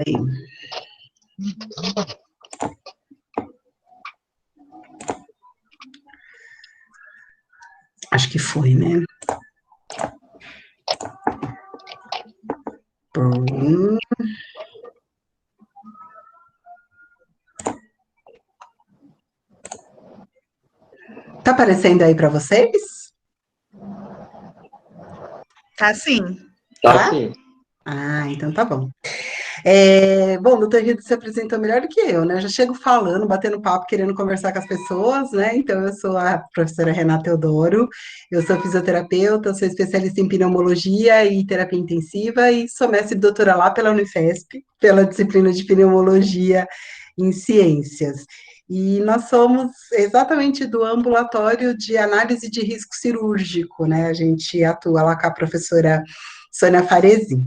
Aí. Acho que foi, né? Tá aparecendo aí para vocês? Tá sim. Tá sim. Ah, então tá bom. Bom, o doutor Rido se apresentou melhor do que eu, né? Eu já chego falando, batendo papo, querendo conversar com as pessoas, né? Então, eu sou a professora Renata Teodoro, eu sou fisioterapeuta, sou especialista em pneumologia e terapia intensiva e sou mestre e doutora lá pela Unifesp, pela disciplina de pneumologia em ciências. E nós somos exatamente do ambulatório de análise de risco cirúrgico, né? A gente atua lá com a professora Sônia Faresi.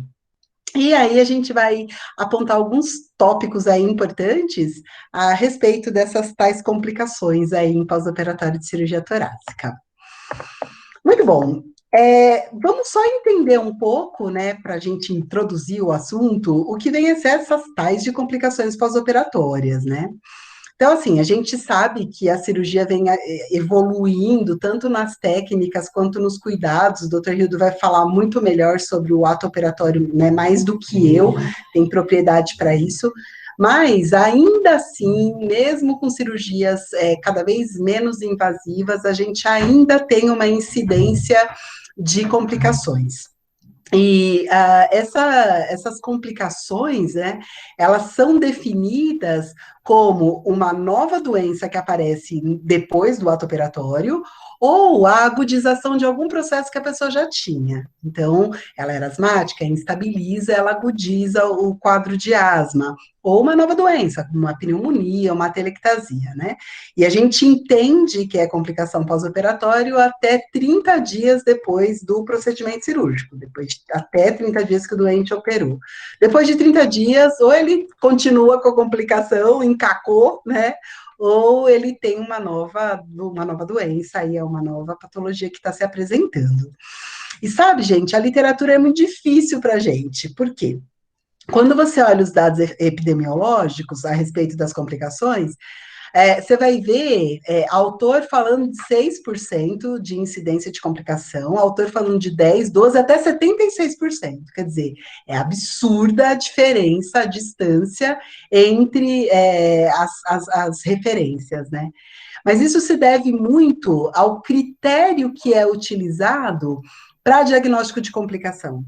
E aí a gente vai apontar alguns tópicos aí importantes a respeito dessas tais complicações aí em pós-operatório de cirurgia torácica. Muito bom. Vamos só entender um pouco, né, para a gente introduzir o assunto, o que vem a ser essas tais de complicações pós-operatórias, né? Então, assim, a gente sabe que a cirurgia vem evoluindo, tanto nas técnicas quanto nos cuidados. O doutor Hildo vai falar muito melhor sobre o ato operatório, né, mais do que eu, tem propriedade para isso. Mas, ainda assim, mesmo com cirurgias cada vez menos invasivas, a gente ainda tem uma incidência de complicações. E essas complicações, né, elas são definidas como uma nova doença que aparece depois do ato operatório ou a agudização de algum processo que a pessoa já tinha. Então, ela era asmática, instabiliza, ela agudiza o quadro de asma. Ou uma nova doença, como uma pneumonia, uma atelectasia, né? E a gente entende que é complicação pós-operatório até 30 dias depois do procedimento cirúrgico, depois de até 30 dias que o doente operou. Depois de 30 dias, ou ele continua com a complicação, encacou, né? Ou ele tem uma nova doença, aí é uma nova patologia que está se apresentando. E sabe, gente, a literatura é muito difícil para a gente. Por quê? Quando você olha os dados epidemiológicos a respeito das complicações, você vai ver autor falando de 6% de incidência de complicação, autor falando de 10, 12, até 76%. Quer dizer, é absurda a diferença, a distância entre as referências, né? Mas isso se deve muito ao critério que é utilizado para diagnóstico de complicação.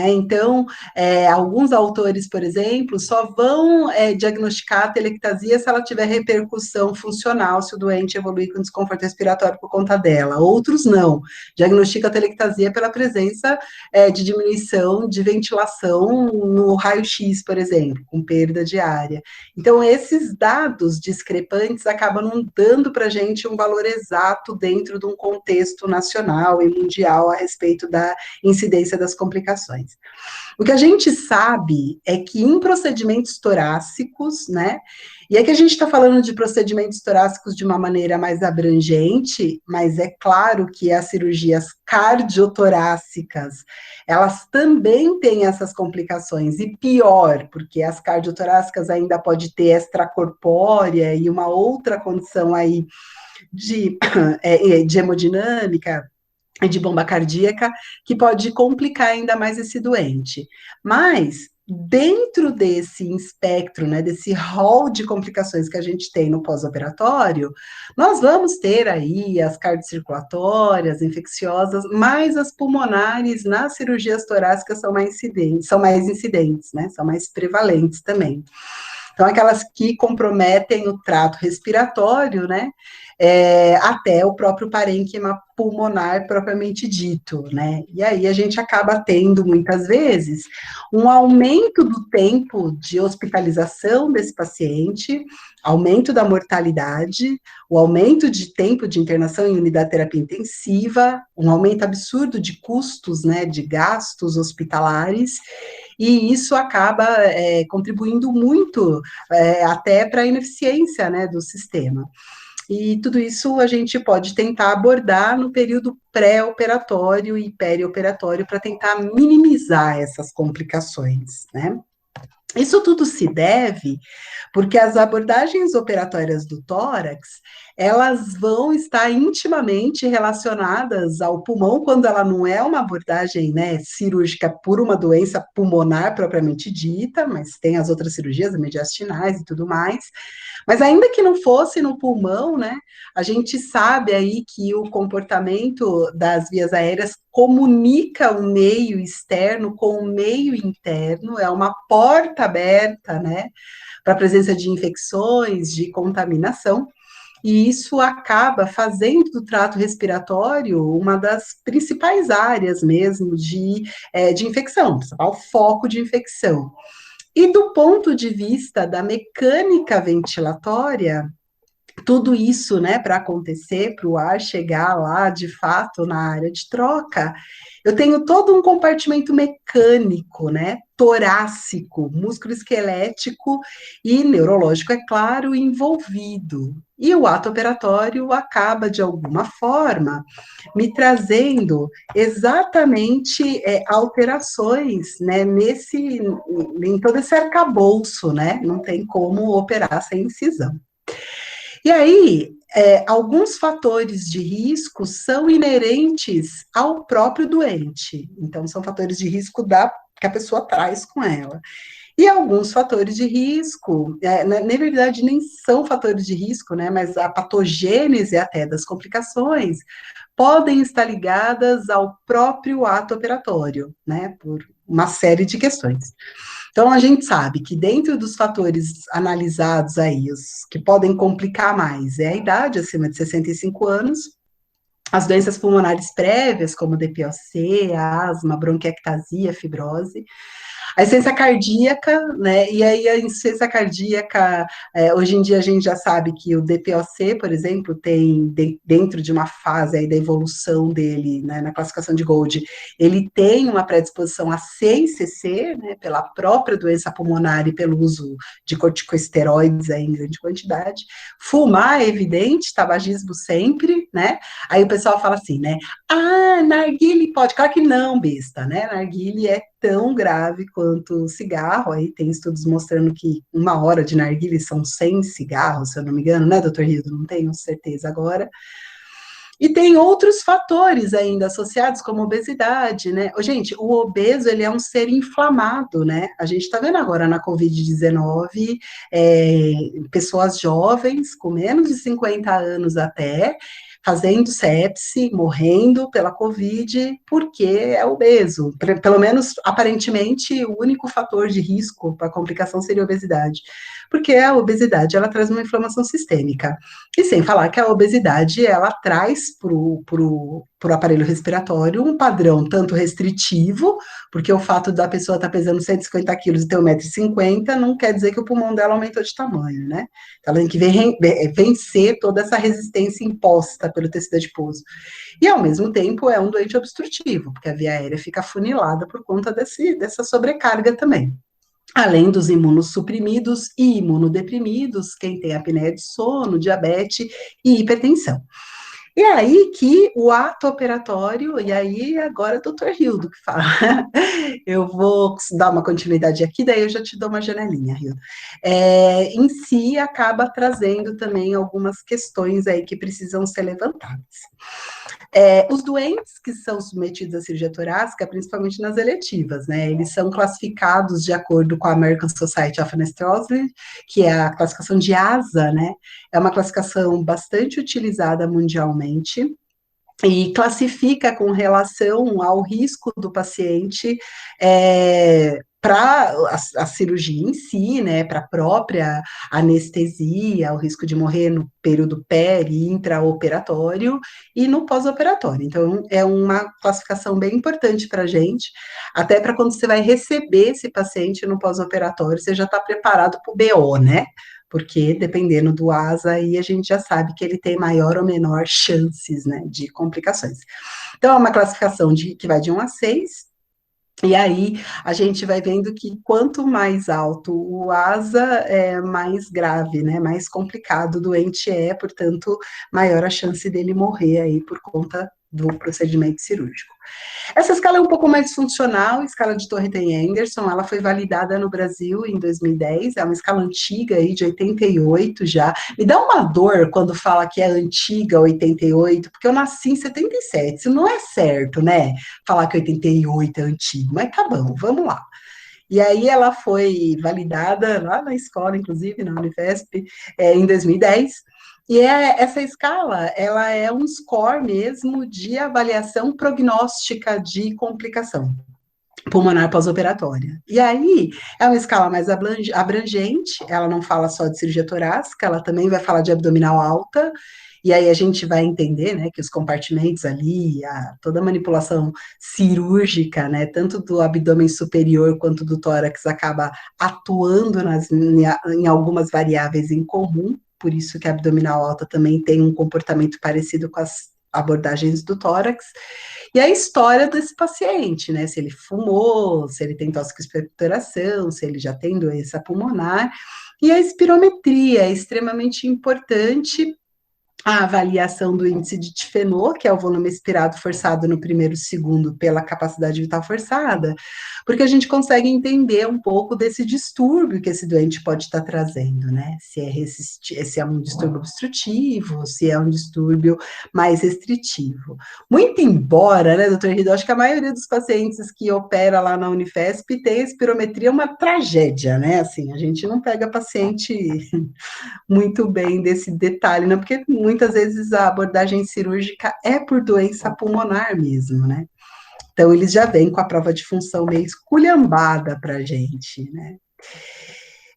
Então, alguns autores, por exemplo, só vão diagnosticar a telectasia se ela tiver repercussão funcional, se o doente evoluir com desconforto respiratório por conta dela. Outros não. Diagnostica a telectasia pela presença de diminuição de ventilação no raio-x, por exemplo, com perda de área. Então, esses dados discrepantes acabam não dando para a gente um valor exato dentro de um contexto nacional e mundial a respeito da incidência das complicações. O que a gente sabe é que em procedimentos torácicos, né, e é que a gente está falando de procedimentos torácicos de uma maneira mais abrangente, mas é claro que as cirurgias cardiotorácicas, elas também têm essas complicações, e pior, porque as cardiotorácicas ainda pode ter extracorpórea e uma outra condição aí de hemodinâmica, de bomba cardíaca, que pode complicar ainda mais esse doente. Mas, dentro desse espectro, né, desse rol de complicações que a gente tem no pós-operatório, nós vamos ter aí as cardiocirculatórias, infecciosas, mas as pulmonares nas cirurgias torácicas são mais incidentes, né, são mais prevalentes também. Então, aquelas que comprometem o trato respiratório, né, até o próprio parênquima pulmonar propriamente dito, né? E aí a gente acaba tendo, muitas vezes, um aumento do tempo de hospitalização desse paciente, aumento da mortalidade, o aumento de tempo de internação em unidade de terapia intensiva, um aumento absurdo de custos, né, de gastos hospitalares, e isso acaba contribuindo muito até para a ineficiência, né, do sistema. E tudo isso a gente pode tentar abordar no período pré-operatório e perioperatório para tentar minimizar essas complicações, né? Isso tudo se deve porque as abordagens operatórias do tórax, elas vão estar intimamente relacionadas ao pulmão quando ela não é uma abordagem, né, cirúrgica por uma doença pulmonar propriamente dita, mas tem as outras cirurgias mediastinais e tudo mais. Mas ainda que não fosse no pulmão, né, a gente sabe aí que o comportamento das vias aéreas comunica o meio externo com o meio interno, é uma porta aberta, né, para a presença de infecções, de contaminação, e isso acaba fazendo do trato respiratório uma das principais áreas mesmo de infecção, o foco de infecção. E do ponto de vista da mecânica ventilatória, tudo isso, né, para acontecer, para o ar chegar lá, de fato, na área de troca, eu tenho todo um compartimento mecânico, né, torácico, músculo esquelético e neurológico, é claro, envolvido. E o ato operatório acaba, de alguma forma, me trazendo exatamente alterações, né, em todo esse arcabouço, né, não tem como operar sem incisão. E aí, alguns fatores de risco são inerentes ao próprio doente. Então, são fatores de risco que a pessoa traz com ela. E alguns fatores de risco, na verdade, nem são fatores de risco, né? Mas a patogênese até das complicações podem estar ligadas ao próprio ato operatório, né? Por uma série de questões. Então, a gente sabe que dentro dos fatores analisados aí, os que podem complicar mais, é a idade acima de 65 anos, as doenças pulmonares prévias, como DPOC, asma, bronquiectasia, fibrose, a insuficiência cardíaca, né? E aí a insuficiência cardíaca, hoje em dia a gente já sabe que o DPOC, por exemplo, tem dentro de uma fase aí da evolução dele, né, na classificação de Gold, ele tem uma predisposição a CICC, né, pela própria doença pulmonar e pelo uso de corticosteroides aí em grande quantidade. Fumar é evidente, tabagismo sempre, né? Aí o pessoal fala assim, né? Ah, narguile pode. Claro que não, besta, né? Narguile é tão grave quanto o cigarro. Aí tem estudos mostrando que 1 hora de narguile são 100 cigarros, se eu não me engano, né, doutor Rildo? Não tenho certeza agora. E tem outros fatores ainda associados, como obesidade, né? Gente, o obeso, ele é um ser inflamado, né? A gente está vendo agora na Covid-19, pessoas jovens, com menos de 50 anos até, fazendo sepse, morrendo pela Covid, porque é obeso. Pelo menos, aparentemente, o único fator de risco para complicação seria a obesidade. Porque a obesidade, ela traz uma inflamação sistêmica. E sem falar que a obesidade, ela traz para o aparelho respiratório um padrão tanto restritivo, porque o fato da pessoa estar pesando 150 quilos e ter 1,50 m não quer dizer que o pulmão dela aumentou de tamanho, né? Então, ela tem que vencer toda essa resistência imposta pelo tecido adiposo. E, ao mesmo tempo, é um doente obstrutivo, porque a via aérea fica afunilada por conta dessa sobrecarga também. Além dos imunossuprimidos e imunodeprimidos, quem tem apneia de sono, diabetes e hipertensão. E aí que o ato operatório, e aí agora é o doutor Hildo que fala. Eu vou dar uma continuidade aqui, daí eu já te dou uma janelinha, Hildo. Em si, acaba trazendo também algumas questões aí que precisam ser levantadas. Os doentes que são submetidos à cirurgia torácica, principalmente nas eletivas, né, eles são classificados de acordo com a American Society of Anesthesiology, que é a classificação de ASA, né, é uma classificação bastante utilizada mundialmente, e classifica com relação ao risco do paciente para a cirurgia em si, né, para a própria anestesia, o risco de morrer no período peri e intraoperatório e no pós-operatório. Então, é uma classificação bem importante para a gente, até para quando você vai receber esse paciente no pós-operatório, você já está preparado para o BO, né? Porque dependendo do asa, aí a gente já sabe que ele tem maior ou menor chances, né, de complicações. Então, é uma classificação que vai de 1 a 6, e aí a gente vai vendo que quanto mais alto o asa, mais grave, né, mais complicado o doente portanto, maior a chance dele morrer aí por conta do procedimento cirúrgico. Essa escala é um pouco mais funcional, a escala de Torre tem Anderson, ela foi validada no Brasil em 2010, é uma escala antiga aí, de 88 já. Me dá uma dor quando fala que é antiga, 88, porque eu nasci em 77, isso não é certo, né? Falar que 88 é antigo, mas tá bom, vamos lá. E aí ela foi validada lá na escola, inclusive, na Unifesp, em 2010. E essa escala, ela é um score mesmo de avaliação prognóstica de complicação pulmonar pós-operatória. E aí, é uma escala mais abrangente, ela não fala só de cirurgia torácica, ela também vai falar de abdominal alta, e aí a gente vai entender, né, que os compartimentos ali, toda a manipulação cirúrgica, né, tanto do abdômen superior quanto do tórax, acaba atuando em algumas variáveis em comum, por isso que a abdominal alta também tem um comportamento parecido com as abordagens do tórax, e a história desse paciente, né? Se ele fumou, se ele tem toxicoexpectoração, se ele já tem doença pulmonar. E a espirometria é extremamente importante, a avaliação do índice de difenô, que é o volume expirado forçado no primeiro segundo pela capacidade vital forçada, porque a gente consegue entender um pouco desse distúrbio que esse doente pode estar trazendo, né? Se é um distúrbio obstrutivo, se é um distúrbio mais restritivo. Muito embora, né, doutor Rido, acho que a maioria dos pacientes que opera lá na Unifesp tem espirometria uma tragédia, né? Assim, a gente não pega paciente muito bem desse detalhe, né? Porque muitas vezes a abordagem cirúrgica é por doença pulmonar mesmo, né? Então, eles já vêm com a prova de função meio esculhambada para a gente, né?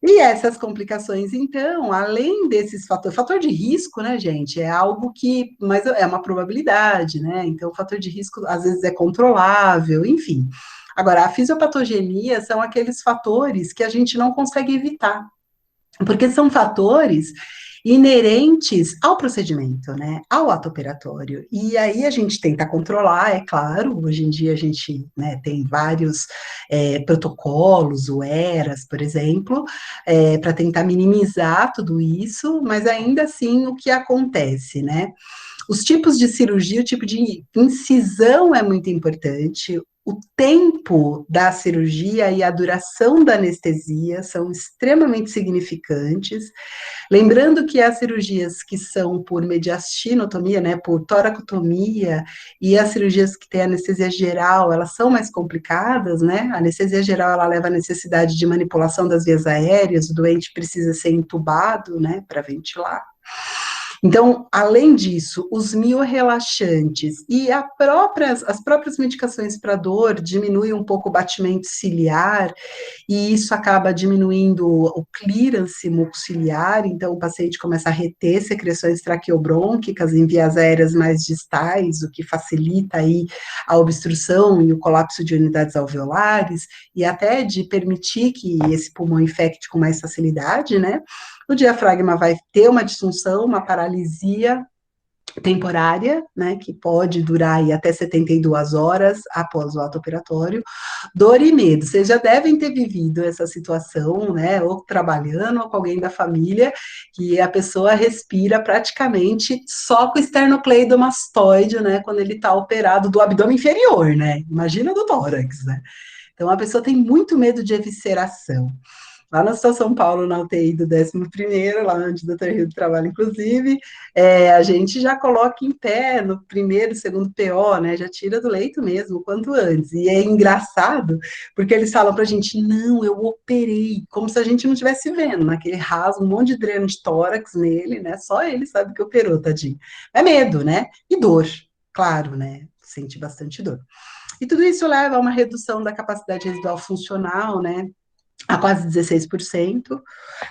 E essas complicações, então, além desses fatores, fator de risco, né, gente, é algo que, mas é uma probabilidade, né? Então, o fator de risco às vezes é controlável, enfim. Agora, a fisiopatogenia são aqueles fatores que a gente não consegue evitar, porque são fatores inerentes ao procedimento, né, ao ato operatório. E aí a gente tenta controlar, é claro, hoje em dia a gente, né, tem vários protocolos, o ERAS, por exemplo, para tentar minimizar tudo isso, mas ainda assim o que acontece, né? Os tipos de cirurgia, o tipo de incisão é muito importante, o tempo da cirurgia e a duração da anestesia são extremamente significantes. Lembrando que as cirurgias que são por mediastinotomia, né, por toracotomia, e as cirurgias que têm anestesia geral, elas são mais complicadas, né? A anestesia geral, ela leva à necessidade de manipulação das vias aéreas, o doente precisa ser entubado, né, para ventilar. Então, além disso, os miorrelaxantes e as próprias medicações para dor diminuem um pouco o batimento ciliar, e isso acaba diminuindo o clearance mucociliar, então o paciente começa a reter secreções traqueobrônquicas em vias aéreas mais distais, o que facilita aí a obstrução e o colapso de unidades alveolares, e até de permitir que esse pulmão infecte com mais facilidade, né? O diafragma vai ter uma disfunção, uma paralisia temporária, né, que pode durar aí até 72 horas após o ato operatório. Dor e medo, vocês já devem ter vivido essa situação, né, ou trabalhando, ou com alguém da família, que a pessoa respira praticamente só com o esternocleidomastoide, né, quando ele está operado do abdômen inferior, né, imagina do tórax, né. Então, a pessoa tem muito medo de evisceração. Lá na Estação São Paulo, na UTI do 11º, lá onde o doutor Rio trabalha, inclusive, a gente já coloca em pé no primeiro, segundo PO, né, já tira do leito mesmo, quanto antes. E é engraçado, porque eles falam pra gente, não, eu operei, como se a gente não estivesse vendo, naquele rasgo, um monte de dreno de tórax nele, né, só ele sabe que operou, tadinho. É medo, né, e dor, claro, né, sente bastante dor. E tudo isso leva a uma redução da capacidade residual funcional, né, a quase 16%.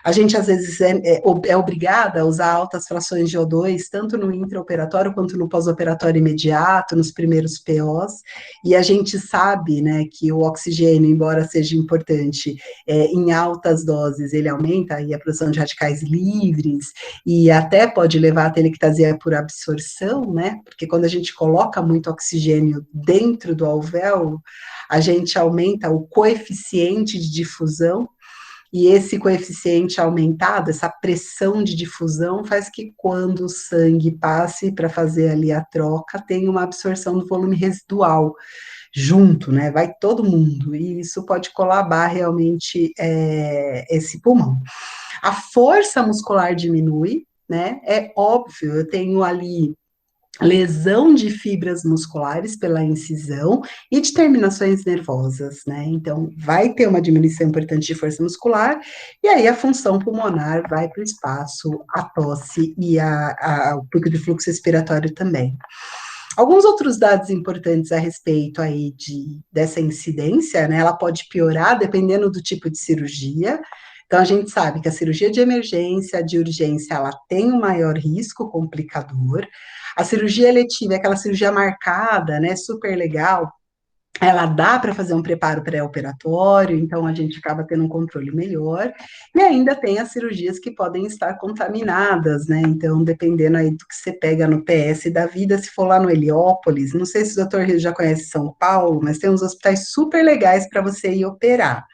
A gente, às vezes, é obrigada a usar altas frações de O2, tanto no intraoperatório quanto no pós-operatório imediato, nos primeiros POs, e a gente sabe, né, que o oxigênio, embora seja importante, em altas doses, ele aumenta aí a produção de radicais livres, e até pode levar à telectasia por absorção, né, porque quando a gente coloca muito oxigênio dentro do alvéolo, a gente aumenta o coeficiente de difusão, e esse coeficiente aumentado, essa pressão de difusão, faz que quando o sangue passe para fazer ali a troca, tenha uma absorção do volume residual junto, né? Vai todo mundo, e isso pode colabar realmente esse pulmão. A força muscular diminui, né? É óbvio, eu tenho ali lesão de fibras musculares pela incisão e de terminações nervosas, né? Então, vai ter uma diminuição importante de força muscular, e aí a função pulmonar vai para o espaço, a tosse e o pico de fluxo respiratório também. Alguns outros dados importantes a respeito aí dessa incidência, né? Ela pode piorar dependendo do tipo de cirurgia. Então, a gente sabe que a cirurgia de emergência, de urgência, ela tem um maior risco complicador. A cirurgia eletiva é aquela cirurgia marcada, né? Super legal, ela dá para fazer um preparo pré-operatório, então a gente acaba tendo um controle melhor, e ainda tem as cirurgias que podem estar contaminadas, né? Então, dependendo aí do que você pega no PS da vida, se for lá no Heliópolis, não sei se o doutor Rio já conhece São Paulo, mas tem uns hospitais super legais para você ir operar.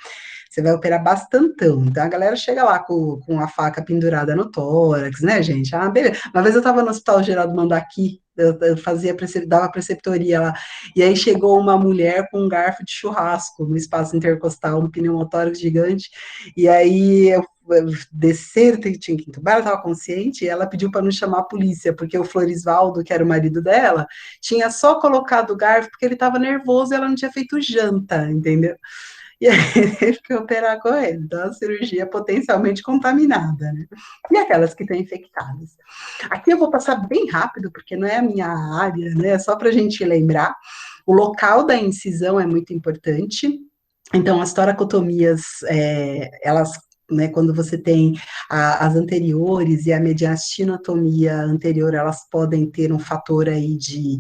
Você vai operar bastantão. Então a galera chega lá com a faca pendurada no tórax, né, gente? Ah, beleza. Uma vez eu estava no Hospital Geraldo Mandaki, eu dava preceptoria lá, e aí chegou uma mulher com um garfo de churrasco no espaço intercostal, um pneumotórax gigante, e aí eu descer, tinha que entubar, ela estava consciente, e ela pediu para não chamar a polícia, porque o Florisvaldo, que era o marido dela, tinha só colocado o garfo porque ele estava nervoso e ela não tinha feito janta, entendeu? E aí teve que operar com ele. Então, a cirurgia é potencialmente contaminada, né? E aquelas que estão infectadas. Aqui eu vou passar bem rápido, porque não é a minha área, né? É só para a gente lembrar. O local da incisão é muito importante. Então, as toracotomias, elas, né, quando você tem as anteriores e a mediastinotomia anterior, elas podem ter um fator aí de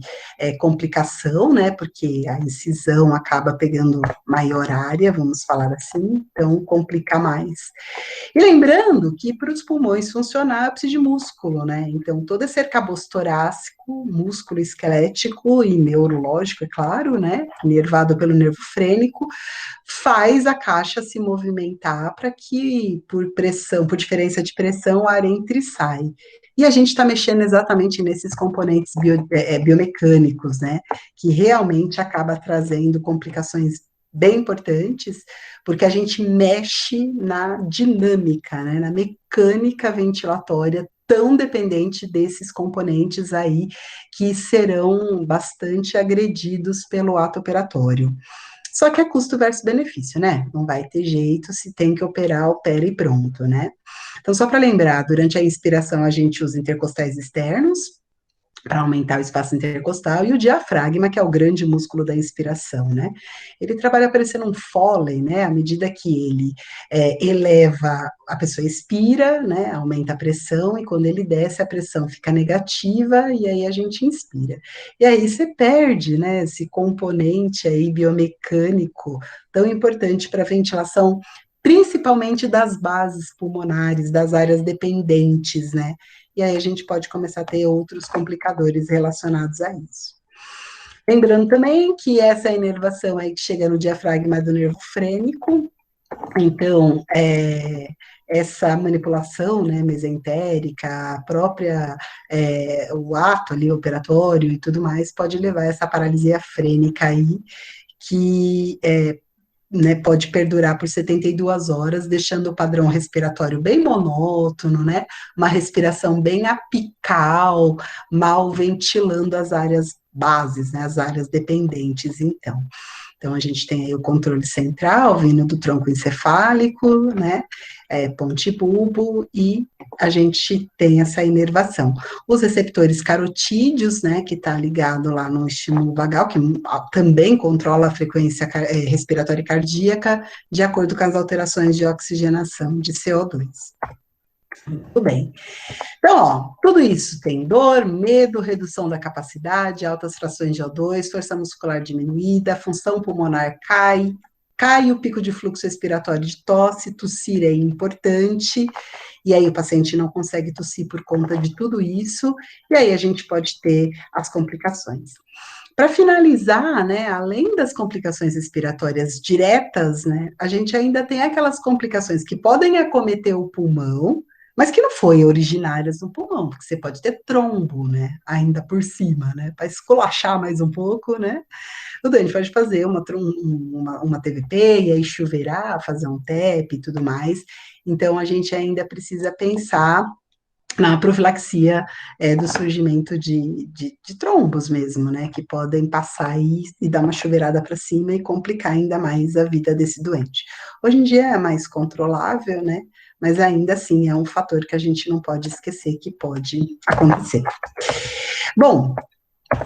complicação, né, porque a incisão acaba pegando maior área, vamos falar assim, então complica mais. E lembrando que para os pulmões funcionar, precisa de músculo, né? Então, todo esse arcabouço torácico, músculo esquelético e neurológico, é claro, né? Nervado pelo nervo frênico, faz a caixa se movimentar para que, por pressão, por diferença de pressão, o ar entre e sai. E a gente está mexendo exatamente nesses componentes biomecânicos, né? Que realmente acaba trazendo complicações bem importantes, porque a gente mexe na dinâmica, né, na mecânica ventilatória, tão dependente desses componentes aí, que serão bastante agredidos pelo ato operatório. Só que é custo versus benefício, né? Não vai ter jeito, se tem que operar, opera e pronto, né? Então, só para lembrar, durante a inspiração a gente usa intercostais externos, para aumentar o espaço intercostal, e o diafragma, que é o grande músculo da inspiração, né? Ele trabalha parecendo um Foley, né? À medida que ele eleva, a pessoa expira, né? Aumenta a pressão, e quando ele desce, a pressão fica negativa, e aí a gente inspira. E aí você perde, né? Esse componente aí biomecânico tão importante para a ventilação, principalmente das bases pulmonares, das áreas dependentes, né? E aí a gente pode começar a ter outros complicadores relacionados a isso. Lembrando também que essa inervação aí que chega no diafragma do nervo frênico, então, essa manipulação, né, mesentérica, a própria, o ato ali operatório e tudo mais, pode levar a essa paralisia frênica aí, que né, pode perdurar por 72 horas, deixando o padrão respiratório bem monótono, né, uma respiração bem apical, mal ventilando as áreas bases, né, as áreas dependentes, então. Então, a gente tem aí o controle central, vindo do tronco encefálico, né, ponte bulbo, e a gente tem essa inervação. Os receptores carotídeos, né, que está ligado lá no estímulo vagal, que também controla a frequência respiratória cardíaca, de acordo com as alterações de oxigenação de CO2. Muito bem. Então, ó, tudo isso tem dor, medo, redução da capacidade, altas frações de O2, força muscular diminuída, função pulmonar cai o pico de fluxo respiratório de tosse, tossir é importante, e aí o paciente não consegue tossir por conta de tudo isso, e aí a gente pode ter as complicações. Para finalizar, né, além das complicações respiratórias diretas, né, a gente ainda tem aquelas complicações que podem acometer o pulmão, mas que não foi originárias do pulmão, porque você pode ter trombo, né, ainda por cima, né, para esculachar mais um pouco, né, o doente pode fazer uma TVP e aí chuveirar, fazer um TEP e tudo mais. Então, a gente ainda precisa pensar na profilaxia do surgimento de trombos mesmo, né, que podem passar aí e dar uma chuveirada para cima e complicar ainda mais a vida desse doente. Hoje em dia é mais controlável, né, mas ainda assim é um fator que a gente não pode esquecer que pode acontecer. Bom,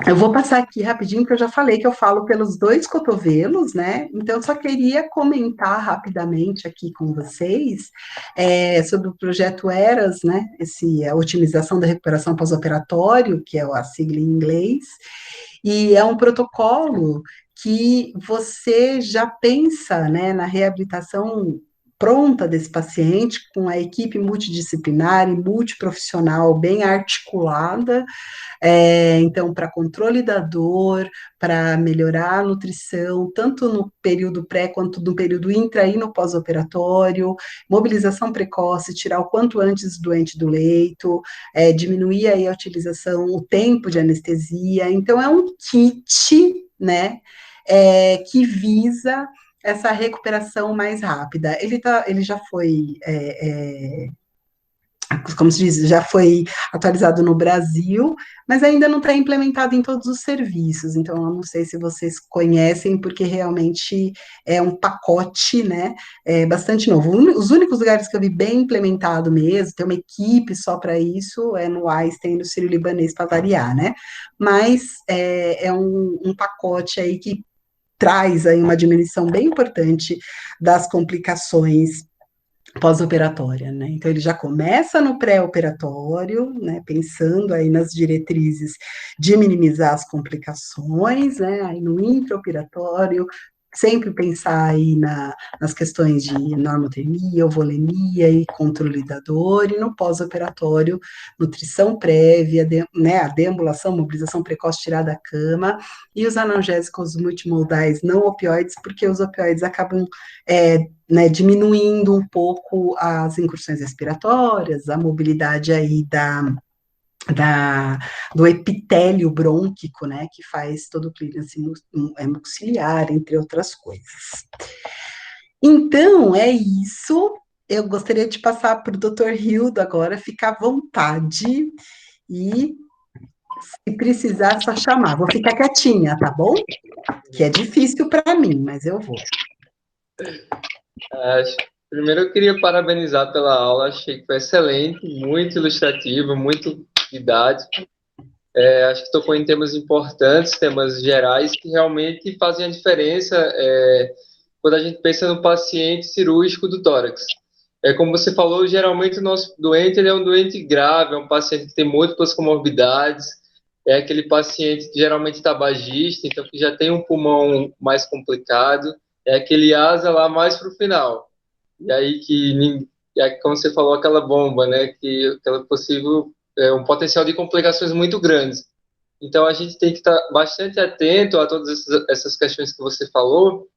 eu vou passar aqui rapidinho, porque eu já falei que eu falo pelos dois cotovelos, né? Então, eu só queria comentar rapidamente aqui com vocês sobre o projeto ERAS, né? A otimização da recuperação pós-operatório, que é a sigla em inglês, e é um protocolo que você já pensa, né, na reabilitação pronta desse paciente, com a equipe multidisciplinar e multiprofissional bem articulada, então, para controle da dor, para melhorar a nutrição, tanto no período pré quanto no período intra e no pós-operatório, mobilização precoce, tirar o quanto antes o doente do leito, diminuir aí a utilização, o tempo de anestesia. Então, é um kit, né, que visa essa recuperação mais rápida. Ele já foi como se diz, já foi atualizado no Brasil, mas ainda não está implementado em todos os serviços. Então, eu não sei se vocês conhecem, porque realmente é um pacote, né, bastante novo. Os únicos lugares que eu vi bem implementado mesmo, tem uma equipe só para isso, é no Einstein, no Sírio-Libanês, para variar, né? Mas é um pacote aí que traz aí uma diminuição bem importante das complicações pós-operatória, né? Então ele já começa no pré-operatório, né? Pensando aí nas diretrizes de minimizar as complicações, né? Aí no intraoperatório, sempre pensar aí nas questões de normotermia, volemia e controle da dor, e no pós-operatório, nutrição prévia, né, a deambulação, mobilização precoce, tirar da cama, e os analgésicos multimodais não opioides, porque os opioides acabam né, diminuindo um pouco as incursões respiratórias, a mobilidade aí da, do epitélio brônquico, né, que faz todo o clearance mucociliar, entre outras coisas. Então, é isso. Eu gostaria de passar para o Dr. Hildo agora, ficar à vontade e, se precisar, é só chamar. Vou ficar quietinha, tá bom? Que é difícil para mim, mas eu vou. Primeiro eu queria parabenizar pela aula, achei que foi excelente, muito ilustrativo, muito didático. Acho que tocou em temas importantes, temas gerais, que realmente fazem a diferença quando a gente pensa no paciente cirúrgico do tórax. Como você falou, geralmente o nosso doente ele é um doente grave, é um paciente que tem múltiplas comorbidades, é aquele paciente que geralmente está tabagista, então que já tem um pulmão mais complicado, é aquele asa lá mais para o final. E aí como você falou, aquela bomba, né, que aquela possível um potencial de complicações muito grandes. Então a gente tem que estar bastante atento a todas essas questões que você falou,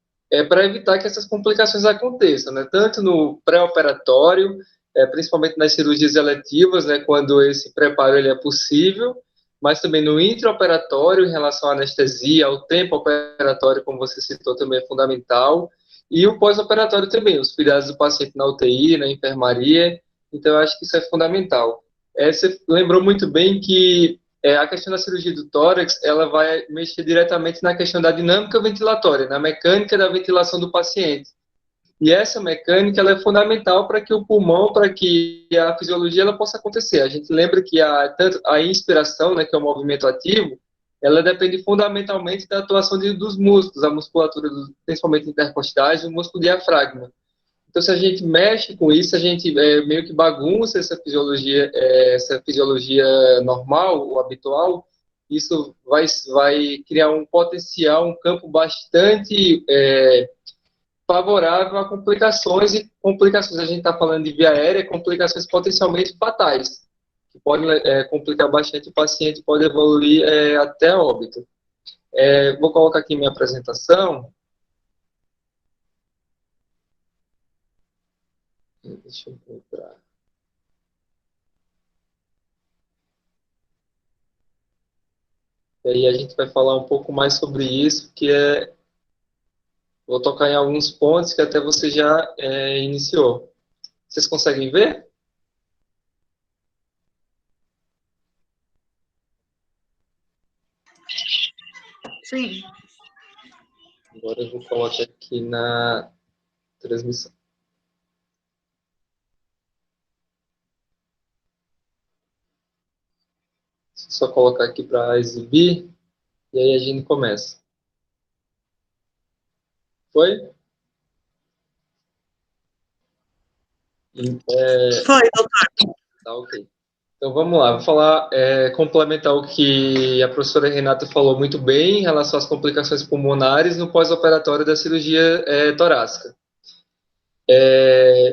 para evitar que essas complicações aconteçam, né? Tanto no pré-operatório, principalmente nas cirurgias eletivas, né, quando esse preparo ele é possível, mas também no intraoperatório, em relação à anestesia, ao tempo operatório, como você citou, também é fundamental, e o pós-operatório também, os cuidados do paciente na UTI, na enfermaria, então eu acho que isso é fundamental. Você lembrou muito bem que a questão da cirurgia do tórax, ela vai mexer diretamente na questão da dinâmica ventilatória, na mecânica da ventilação do paciente. E essa mecânica ela é fundamental para que o pulmão, para que a fisiologia ela possa acontecer. A gente lembra que tanto a inspiração, né, que é o movimento ativo, ela depende fundamentalmente da atuação dos músculos, a musculatura, principalmente intercostais, e o músculo diafragma. Então, se a gente mexe com isso, a gente meio que bagunça essa fisiologia normal, ou habitual, isso vai criar um potencial, um campo bastante favorável a complicações, e complicações, a gente está falando de via aérea, complicações potencialmente fatais, que podem complicar bastante o paciente, pode evoluir até óbito. Vou colocar aqui minha apresentação. Deixa eu encontrar. E aí a gente vai falar um pouco mais sobre isso, vou tocar em alguns pontos que até você já iniciou. Vocês conseguem ver? Sim. Agora eu vou colocar aqui na transmissão. Só colocar aqui para exibir, e aí a gente começa. Foi? Foi, doutor. Tá, ok. Então vamos lá, vou falar, complementar o que a professora Renata falou muito bem em relação às complicações pulmonares no pós-operatório da cirurgia torácica.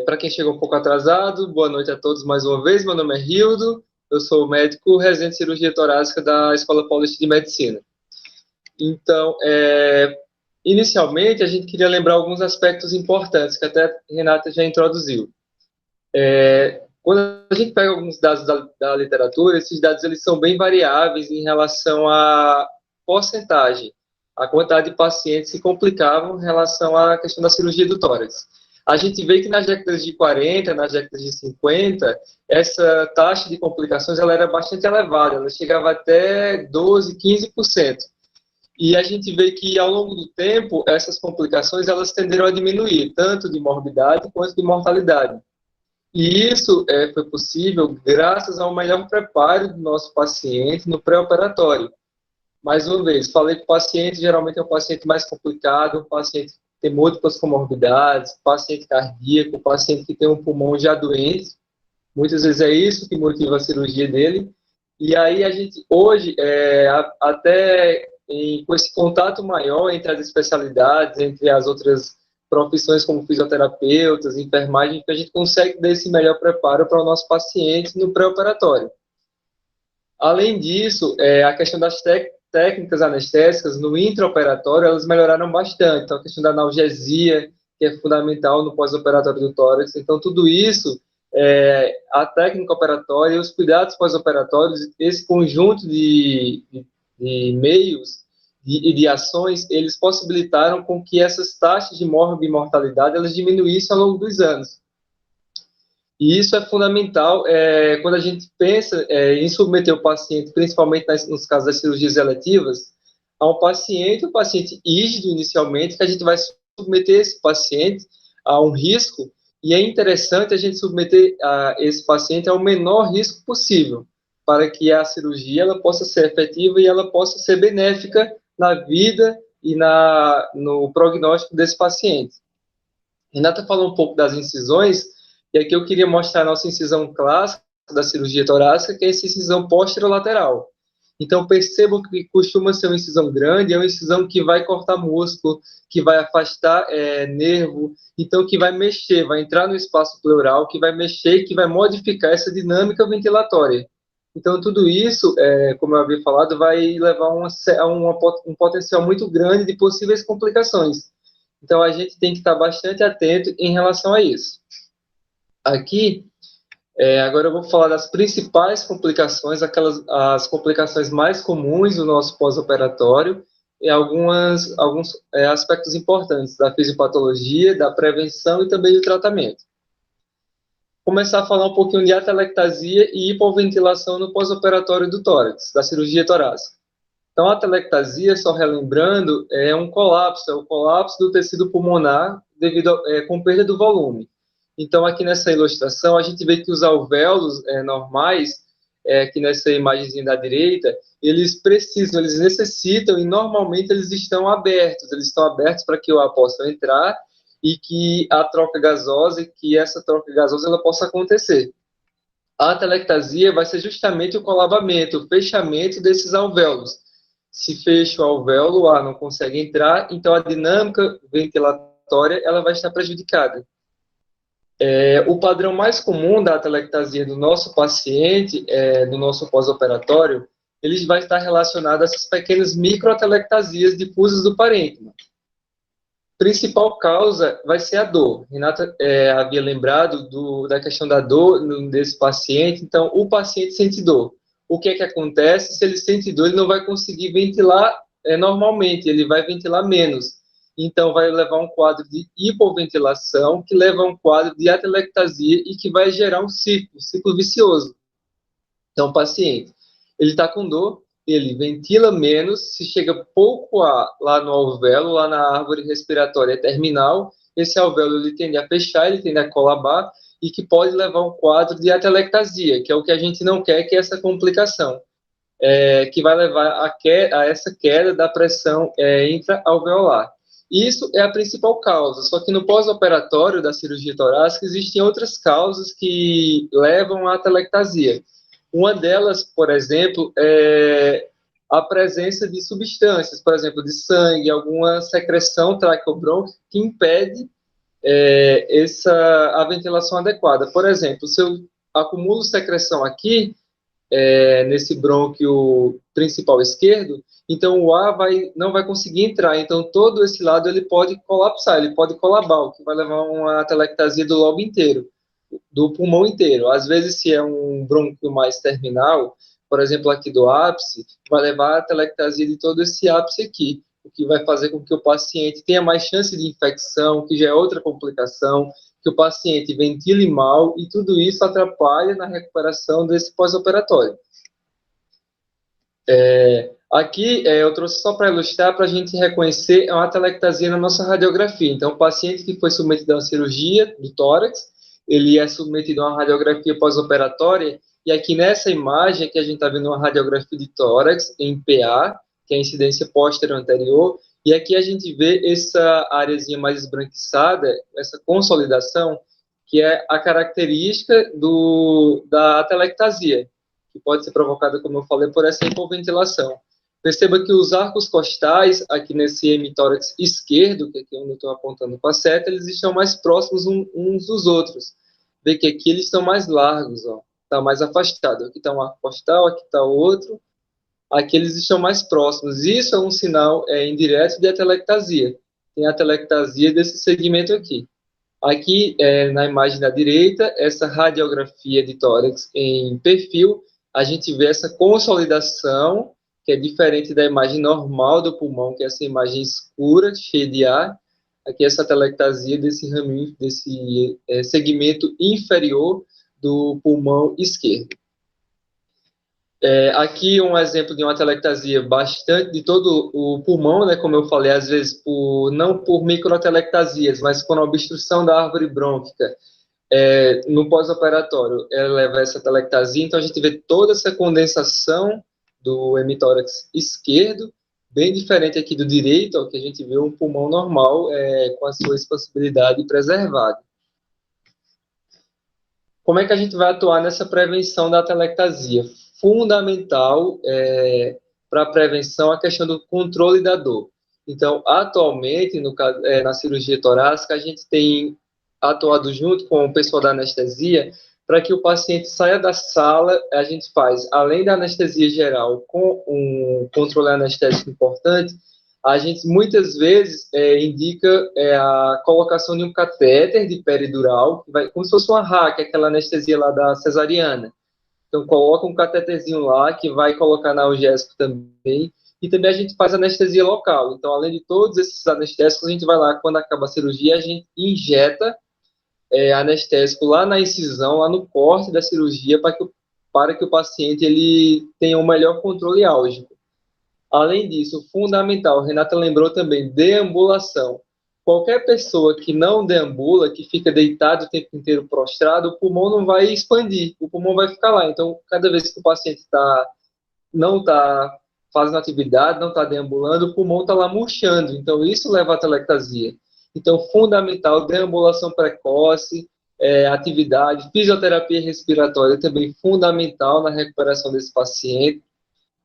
Para quem chegou um pouco atrasado, boa noite a todos mais uma vez. Meu nome é Rildo, eu sou médico residente de cirurgia torácica da Escola Paulista de Medicina. Então, inicialmente, a gente queria lembrar alguns aspectos importantes que até a Renata já introduziu. Quando a gente pega alguns dados da literatura, esses dados eles são bem variáveis em relação à porcentagem, a quantidade de pacientes que complicavam em relação à questão da cirurgia do tórax. A gente vê que nas décadas de 40, nas décadas de 50, essa taxa de complicações ela era bastante elevada, ela chegava até 12, 15%. E a gente vê que ao longo do tempo, essas complicações elas tenderam a diminuir, tanto de morbidade quanto de mortalidade. E isso foi possível graças ao melhor preparo do nosso paciente no pré-operatório. Mais uma vez, falei que o paciente geralmente é um paciente mais complicado, um paciente que tem múltiplas comorbidades, paciente cardíaco, paciente que tem um pulmão já doente. Muitas vezes é isso que motiva a cirurgia dele. E aí a gente, hoje, com esse contato maior entre as especialidades, entre as outras profissões como fisioterapeutas, enfermagem, que a gente consegue dar esse melhor preparo para o nosso paciente no pré-operatório. Além disso, a questão das técnicas anestésicas no intraoperatório, elas melhoraram bastante. Então, a questão da analgesia, que é fundamental no pós-operatório do tórax. Então, tudo isso, a técnica operatória e os cuidados pós-operatórios, esse conjunto de meios e de ações, eles possibilitaram com que essas taxas de mortalidade elas diminuíssem ao longo dos anos. E isso é fundamental quando a gente pensa em submeter o paciente, principalmente nos casos das cirurgias eletivas, a um paciente rígido inicialmente, que a gente vai submeter esse paciente a um risco, e é interessante a gente submeter esse paciente ao menor risco possível, para que a cirurgia ela possa ser efetiva e ela possa ser benéfica na vida e no prognóstico desse paciente. Renata falou um pouco das incisões, e aqui eu queria mostrar a nossa incisão clássica da cirurgia torácica, que é essa incisão posterolateral. Então, percebam que costuma ser uma incisão grande, é uma incisão que vai cortar músculo, que vai afastar nervo, então que vai mexer, vai entrar no espaço pleural, que vai mexer, que vai modificar essa dinâmica ventilatória. Então, tudo isso, como eu havia falado, vai levar a um potencial muito grande de possíveis complicações. Então, a gente tem que estar bastante atento em relação a isso. Aqui, agora eu vou falar das principais complicações, as complicações mais comuns do nosso pós-operatório e alguns aspectos importantes da fisiopatologia, da prevenção e também do tratamento. Começar a falar um pouquinho de atelectasia e hipoventilação no pós-operatório do tórax, da cirurgia torácica. Então, a atelectasia, só relembrando, é o colapso do tecido pulmonar com perda do volume. Então, aqui nessa ilustração, a gente vê que os alvéolos normais, aqui nessa imagenzinha da direita, eles necessitam, e normalmente eles estão abertos para que o ar possa entrar e que a troca gasosa, ela possa acontecer. A atelectasia vai ser justamente o colabamento, o fechamento desses alvéolos. Se fecha o alvéolo, o ar não consegue entrar, então a dinâmica ventilatória ela vai estar prejudicada. O padrão mais comum da atelectasia do nosso paciente, do nosso pós-operatório, ele vai estar relacionado a essas pequenas microatelectasias difusas do parênquima. Principal causa vai ser a dor. Renata havia lembrado da questão da dor desse paciente, então o paciente sente dor. O que é que acontece? Se ele sente dor, ele não vai conseguir ventilar normalmente, ele vai ventilar menos. Então vai levar a um quadro de hipoventilação, que leva a um quadro de atelectasia e que vai gerar um ciclo vicioso. Então o paciente, ele está com dor, ele ventila menos, se chega pouco ar lá no alvéolo, lá na árvore respiratória terminal, esse alvéolo ele tende a fechar, ele tende a colabar, e que pode levar a um quadro de atelectasia, que é o que a gente não quer, que é essa complicação, que vai levar a essa queda da pressão intra-alveolar. Isso é a principal causa, só que no pós-operatório da cirurgia torácica existem outras causas que levam à atelectasia. Uma delas, por exemplo, é a presença de substâncias, por exemplo, de sangue, alguma secreção traqueobrônquica que impede a ventilação adequada. Por exemplo, se eu acumulo secreção aqui, nesse brônquio principal esquerdo, então o ar não vai conseguir entrar, então todo esse lado ele pode colapsar, ele pode colabar, o que vai levar a uma atelectasia do lobo inteiro, do pulmão inteiro. Às vezes, se é um brônquio mais terminal, por exemplo, aqui do ápice, vai levar a atelectasia de todo esse ápice aqui, o que vai fazer com que o paciente tenha mais chance de infecção, que já é outra complicação, que o paciente ventile mal, e tudo isso atrapalha na recuperação desse pós-operatório. Aqui eu trouxe só para ilustrar, para a gente reconhecer uma atelectasia na nossa radiografia. Então, o paciente que foi submetido a uma cirurgia do tórax, ele é submetido a uma radiografia pós-operatória, e aqui nessa imagem aqui a gente está vendo uma radiografia de tórax em PA, que é a incidência posterior anterior, e aqui a gente vê essa areazinha mais esbranquiçada, essa consolidação, que é a característica da atelectasia, que pode ser provocada, como eu falei, por essa hipoventilação. Perceba que os arcos costais, aqui nesse hemitórax esquerdo, que é aqui onde eu estou apontando com a seta, eles estão mais próximos uns dos outros. Vê que aqui eles estão mais largos, ó, está mais afastado. Aqui está um arco costal, aqui está o outro. Aqui eles estão mais próximos. Isso é um sinal indireto de atelectasia. Tem a atelectasia desse segmento aqui. Aqui, na imagem da direita, essa radiografia de tórax em perfil, a gente vê essa consolidação, que é diferente da imagem normal do pulmão, que é essa imagem escura, cheia de ar. Aqui essa atelectasia desse raminho, desse segmento inferior do pulmão esquerdo. Aqui um exemplo de uma atelectasia bastante de todo o pulmão, né, como eu falei, às vezes não por microatelectasias, mas por uma obstrução da árvore brônquica. No pós-operatório, ela leva essa atelectasia, então a gente vê toda essa condensação do hemitórax esquerdo, bem diferente aqui do direito, ó, que a gente vê um pulmão normal com a sua expansibilidade preservada. Como é que a gente vai atuar nessa prevenção da atelectasia? Fundamental para a prevenção a questão do controle da dor. Então, atualmente, na cirurgia torácica, a gente tem atuado junto com o pessoal da anestesia para que o paciente saia da sala. A gente faz, além da anestesia geral, com um controle anestésico importante, a gente muitas vezes indica a colocação de um catéter de peridural, como se fosse uma RAC, aquela anestesia lá da cesariana. Então, coloca um cateterzinho lá, que vai colocar analgésico também, e também a gente faz anestesia local. Então, além de todos esses anestésicos, a gente vai lá, quando acaba a cirurgia, a gente injeta anestésico lá na incisão, lá no corte da cirurgia, para que o paciente ele tenha um melhor controle álgico. Além disso, fundamental, Renata lembrou também, deambulação. Qualquer pessoa que não deambula, que fica deitado o tempo inteiro prostrado, o pulmão não vai expandir, o pulmão vai ficar lá. Então, cada vez que o paciente não está fazendo atividade, não está deambulando, o pulmão está lá murchando. Então, isso leva à atelectasia. Então, fundamental, deambulação precoce, atividade, fisioterapia respiratória também fundamental na recuperação desse paciente.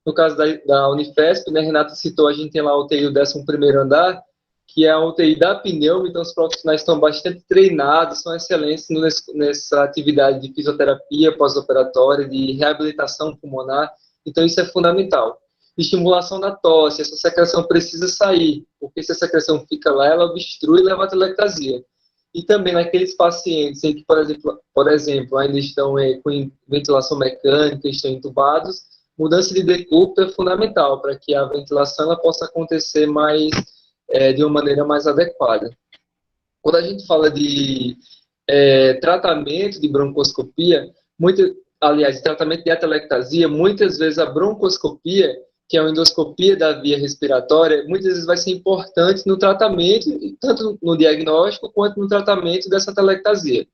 No caso da Unifesp, né, Renata citou, a gente tem lá a UTI do 11º andar, que é a UTI da pneuma, então os profissionais estão bastante treinados, são excelentes nessa atividade de fisioterapia pós-operatória, de reabilitação pulmonar, Então, isso é fundamental. Estimulação da tosse, essa secreção precisa sair, porque se a secreção fica lá, ela obstrui e leva à telectasia. E também naqueles pacientes em que, por exemplo ainda estão com ventilação mecânica, estão entubados, mudança de decúbito é fundamental para que a ventilação ela possa acontecer de uma maneira mais adequada. Quando a gente fala de tratamento de broncoscopia, aliás, tratamento de atelectasia, muitas vezes a broncoscopia, que é uma endoscopia da via respiratória, muitas vezes vai ser importante no tratamento, tanto no diagnóstico quanto no tratamento dessa atelectasia.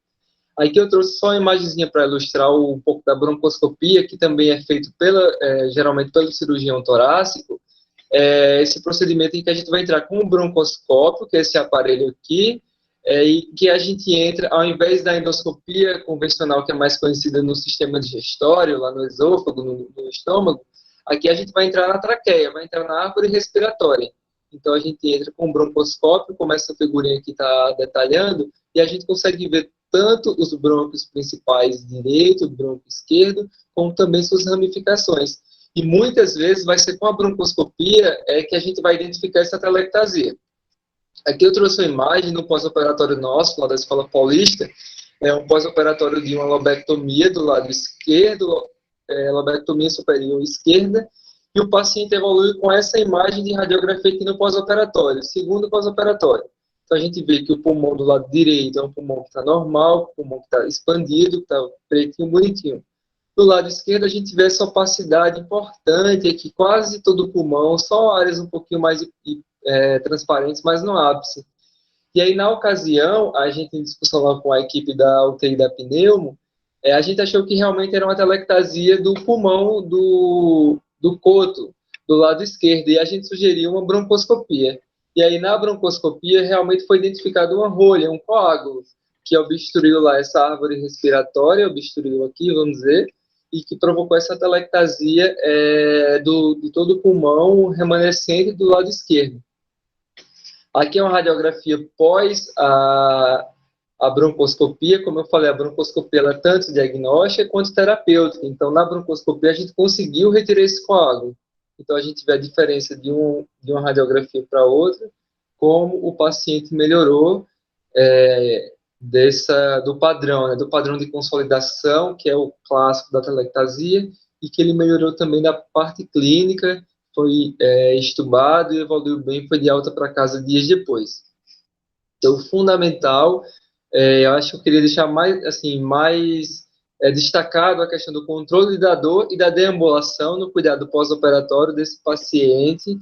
Aqui eu trouxe só uma imagenzinha para ilustrar um pouco da broncoscopia, que também é feito geralmente pelo cirurgião torácico. Esse procedimento em que a gente vai entrar com o broncoscópio, que é esse aparelho aqui, e que a gente entra, ao invés da endoscopia convencional, que é mais conhecida no sistema digestório, lá no esôfago, no estômago, aqui a gente vai entrar na traqueia, vai entrar na árvore respiratória. Então a gente entra com o broncoscópio, como essa figurinha aqui está detalhando, e a gente consegue ver tanto os brônquios principais direito, o brônquio esquerdo, como também suas ramificações. E muitas vezes vai ser com a broncoscopia que a gente vai identificar essa atelectasia. Aqui eu trouxe uma imagem no pós-operatório nosso, lá da Escola Paulista, um pós-operatório de uma lobectomia do lado esquerdo, lobectomia superior esquerda, e o paciente evolui com essa imagem de radiografia aqui no pós-operatório, segundo pós-operatório. Então a gente vê que o pulmão do lado direito é um pulmão que está normal, um pulmão que está expandido, que está pretinho, bonitinho. Do lado esquerdo a gente vê essa opacidade importante aqui, quase todo o pulmão, só áreas um pouquinho mais transparentes, mas no ápice. E aí, na ocasião, a gente, em discussão lá com a equipe da UTI da Pneumo, a gente achou que realmente era uma atelectasia do pulmão do coto, do lado esquerdo, e a gente sugeriu uma broncoscopia. E aí, na broncoscopia, realmente foi identificado uma rolha, um coágulo, que obstruiu lá essa árvore respiratória, obstruiu aqui, vamos dizer, e que provocou essa atelectasia de todo o pulmão remanescente do lado esquerdo. Aqui é uma radiografia pós a broncoscopia. Como eu falei, a broncoscopia ela é tanto diagnóstica quanto terapêutica. Então, na broncoscopia, a gente conseguiu retirar esse coágulo. Então, a gente vê a diferença de uma radiografia para outra, como o paciente melhorou do padrão de consolidação, que é o clássico da telectasia, e que ele melhorou também da parte clínica, foi estubado e evoluiu bem, foi de alta para casa dias depois. Então, fundamental, eu acho que eu queria deixar mais destacado a questão do controle da dor e da deambulação no cuidado pós-operatório desse paciente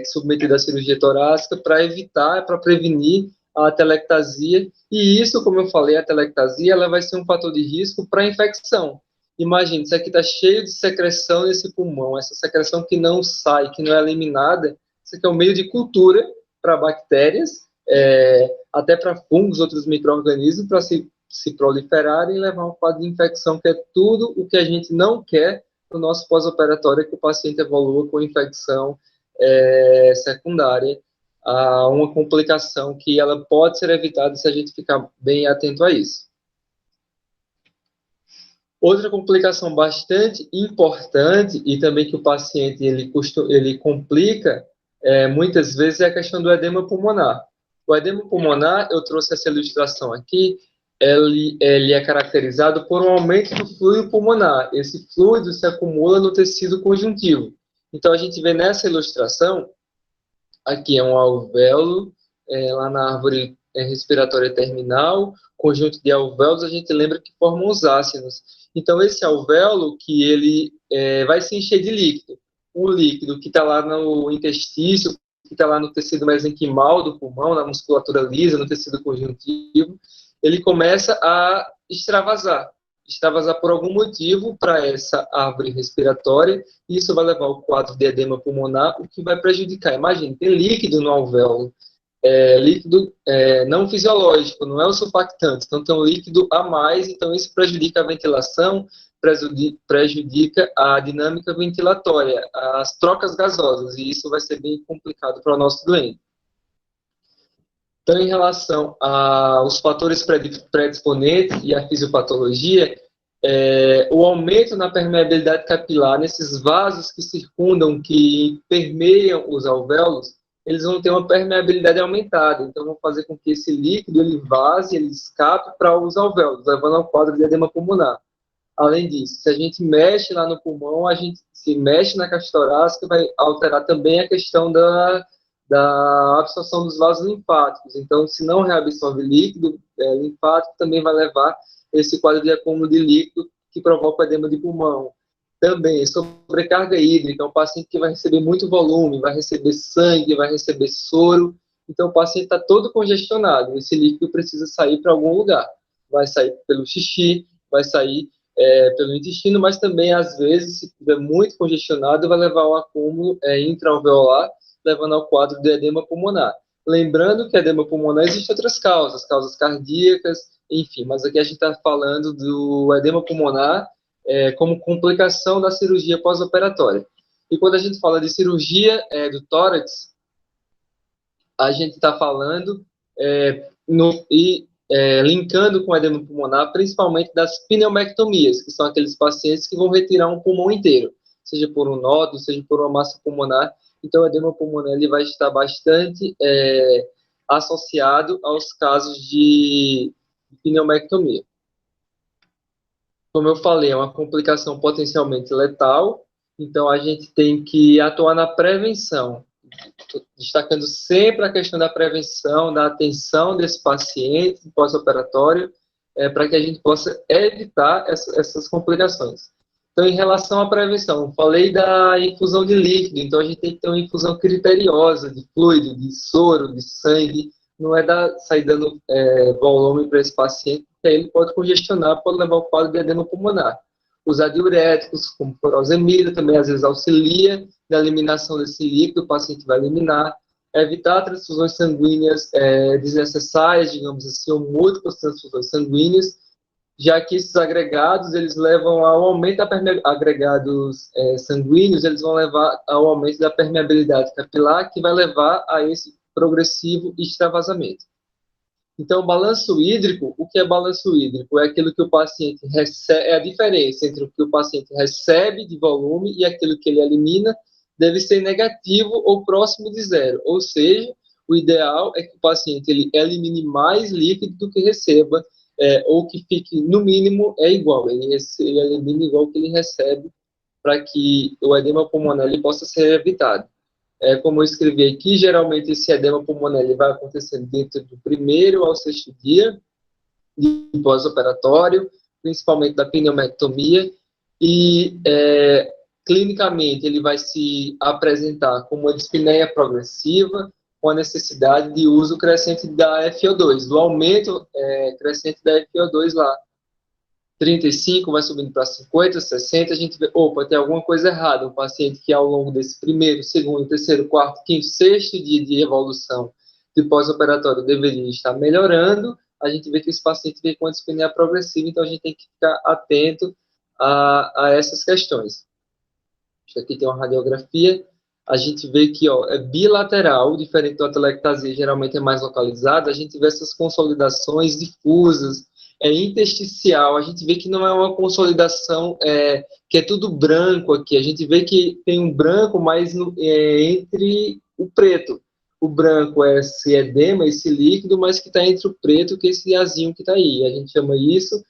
submetido à cirurgia torácica, para prevenir a atelectasia. E isso, como eu falei, a atelectasia ela vai ser um fator de risco para a infecção. Imagine, isso aqui está cheio de secreção nesse pulmão, essa secreção que não sai, que não é eliminada, isso aqui é um meio de cultura para bactérias, até para fungos, outros micro-organismos, para se proliferarem e levar a um quadro de infecção, que é tudo o que a gente não quer no nosso pós-operatório, que o paciente evolua com infecção secundária, a uma complicação que ela pode ser evitada se a gente ficar bem atento a isso. Outra complicação bastante importante e também que o paciente ele complica muitas vezes é a questão do edema pulmonar. O edema pulmonar, eu trouxe essa ilustração aqui, ele é caracterizado por um aumento do fluido pulmonar. Esse fluido se acumula no tecido conjuntivo. Então, a gente vê nessa ilustração, aqui é um alvéolo, lá na árvore respiratória terminal, conjunto de alvéolos, a gente lembra que formam os ácidos. Então, esse alvéolo, que ele vai se encher de líquido. Um líquido que está lá no intestício, que está lá no tecido mesenquimal do pulmão, na musculatura lisa, no tecido conjuntivo, ele começa a extravasar por algum motivo para essa árvore respiratória, e isso vai levar ao quadro de edema pulmonar, o que vai prejudicar. Imagine, tem líquido no alvéolo, líquido não fisiológico, não é o surfactante, então tem um líquido a mais, então isso prejudica a ventilação, prejudica a dinâmica ventilatória, as trocas gasosas, e isso vai ser bem complicado para o nosso doente. Então, em relação aos fatores predisponentes e à fisiopatologia, o aumento na permeabilidade capilar, nesses vasos que circundam, que permeiam os alvéolos, eles vão ter uma permeabilidade aumentada. Então, vão fazer com que esse líquido ele vaze, ele escape para os alvéolos, levando ao quadro de edema pulmonar. Além disso, se a gente mexe lá no pulmão, a gente se mexe na caixa torácica, vai alterar também a questão da absorção dos vasos linfáticos. Então, se não reabsorve líquido linfático, também vai levar esse quadro de acúmulo de líquido que provoca o edema de pulmão. Também, sobrecarga hídrica, é um paciente que vai receber muito volume, vai receber sangue, vai receber soro, então o paciente está todo congestionado, esse líquido precisa sair para algum lugar. Vai sair pelo xixi, vai sair pelo intestino, mas também, às vezes, se estiver muito congestionado, vai levar ao acúmulo intraalveolar, levando ao quadro de edema pulmonar. Lembrando que edema pulmonar existem outras causas cardíacas, enfim, mas aqui a gente está falando do edema pulmonar como complicação da cirurgia pós-operatória. E quando a gente fala de cirurgia do tórax, a gente está falando linkando com o edema pulmonar, principalmente das pneumectomias, que são aqueles pacientes que vão retirar um pulmão inteiro, seja por um nódulo, seja por uma massa pulmonar. Então, o edema pulmonar ele vai estar bastante associado aos casos de pneumectomia. Como eu falei, é uma complicação potencialmente letal, então a gente tem que atuar na prevenção, destacando sempre a questão da prevenção, da atenção desse paciente pós-operatório, para que a gente possa evitar essas complicações. Então, em relação à prevenção, falei da infusão de líquido, então a gente tem que ter uma infusão criteriosa de fluido, de soro, de sangue, não sair dando volume para esse paciente, porque aí ele pode congestionar, pode levar ao quadro de edema pulmonar. Usar diuréticos, como furosemida, também às vezes auxilia na eliminação desse líquido, o paciente vai eliminar. Evitar transfusões sanguíneas desnecessárias, digamos assim, ou múltiplas transfusões sanguíneas, já que esses agregados, eles levam ao aumento da agregados sanguíneos, eles vão levar ao aumento da permeabilidade capilar, que vai levar a esse progressivo extravasamento. Então, balanço hídrico, o que é balanço hídrico? É aquilo que o paciente recebe, é a diferença entre o que o paciente recebe de volume e aquilo que ele elimina, deve ser negativo ou próximo de zero. Ou seja, o ideal é que o paciente ele elimine mais líquido do que receba, ou que fique, no mínimo, igual. Ele elimina igual que ele recebe, para que o edema pulmonar ele possa ser evitado. Como eu escrevi aqui, geralmente esse edema pulmonar ele vai acontecer dentro do 1º ao 6º dia de pós-operatório, principalmente da pneumectomia, e clinicamente ele vai se apresentar como uma dispneia progressiva, com a necessidade de uso crescente da FO2, do aumento crescente da FO2 lá. 35 vai subindo para 50, 60, a gente vê, opa, tem alguma coisa errada. Um paciente que ao longo desse 1º, 2º, 3º, 4º, 5º, 6º dia de evolução de pós-operatório deveria estar melhorando, a gente vê que esse paciente vem com a dispneia progressiva, então a gente tem que ficar atento a essas questões. Aqui tem uma radiografia, a gente vê que é bilateral, diferente da atelectasia, geralmente é mais localizada, a gente vê essas consolidações difusas, intersticial, a gente vê que não é uma consolidação que é tudo branco aqui, a gente vê que tem um branco mais entre o preto. O branco é esse edema, esse líquido, mas que está entre o preto que esse azinho que está aí. A gente chama isso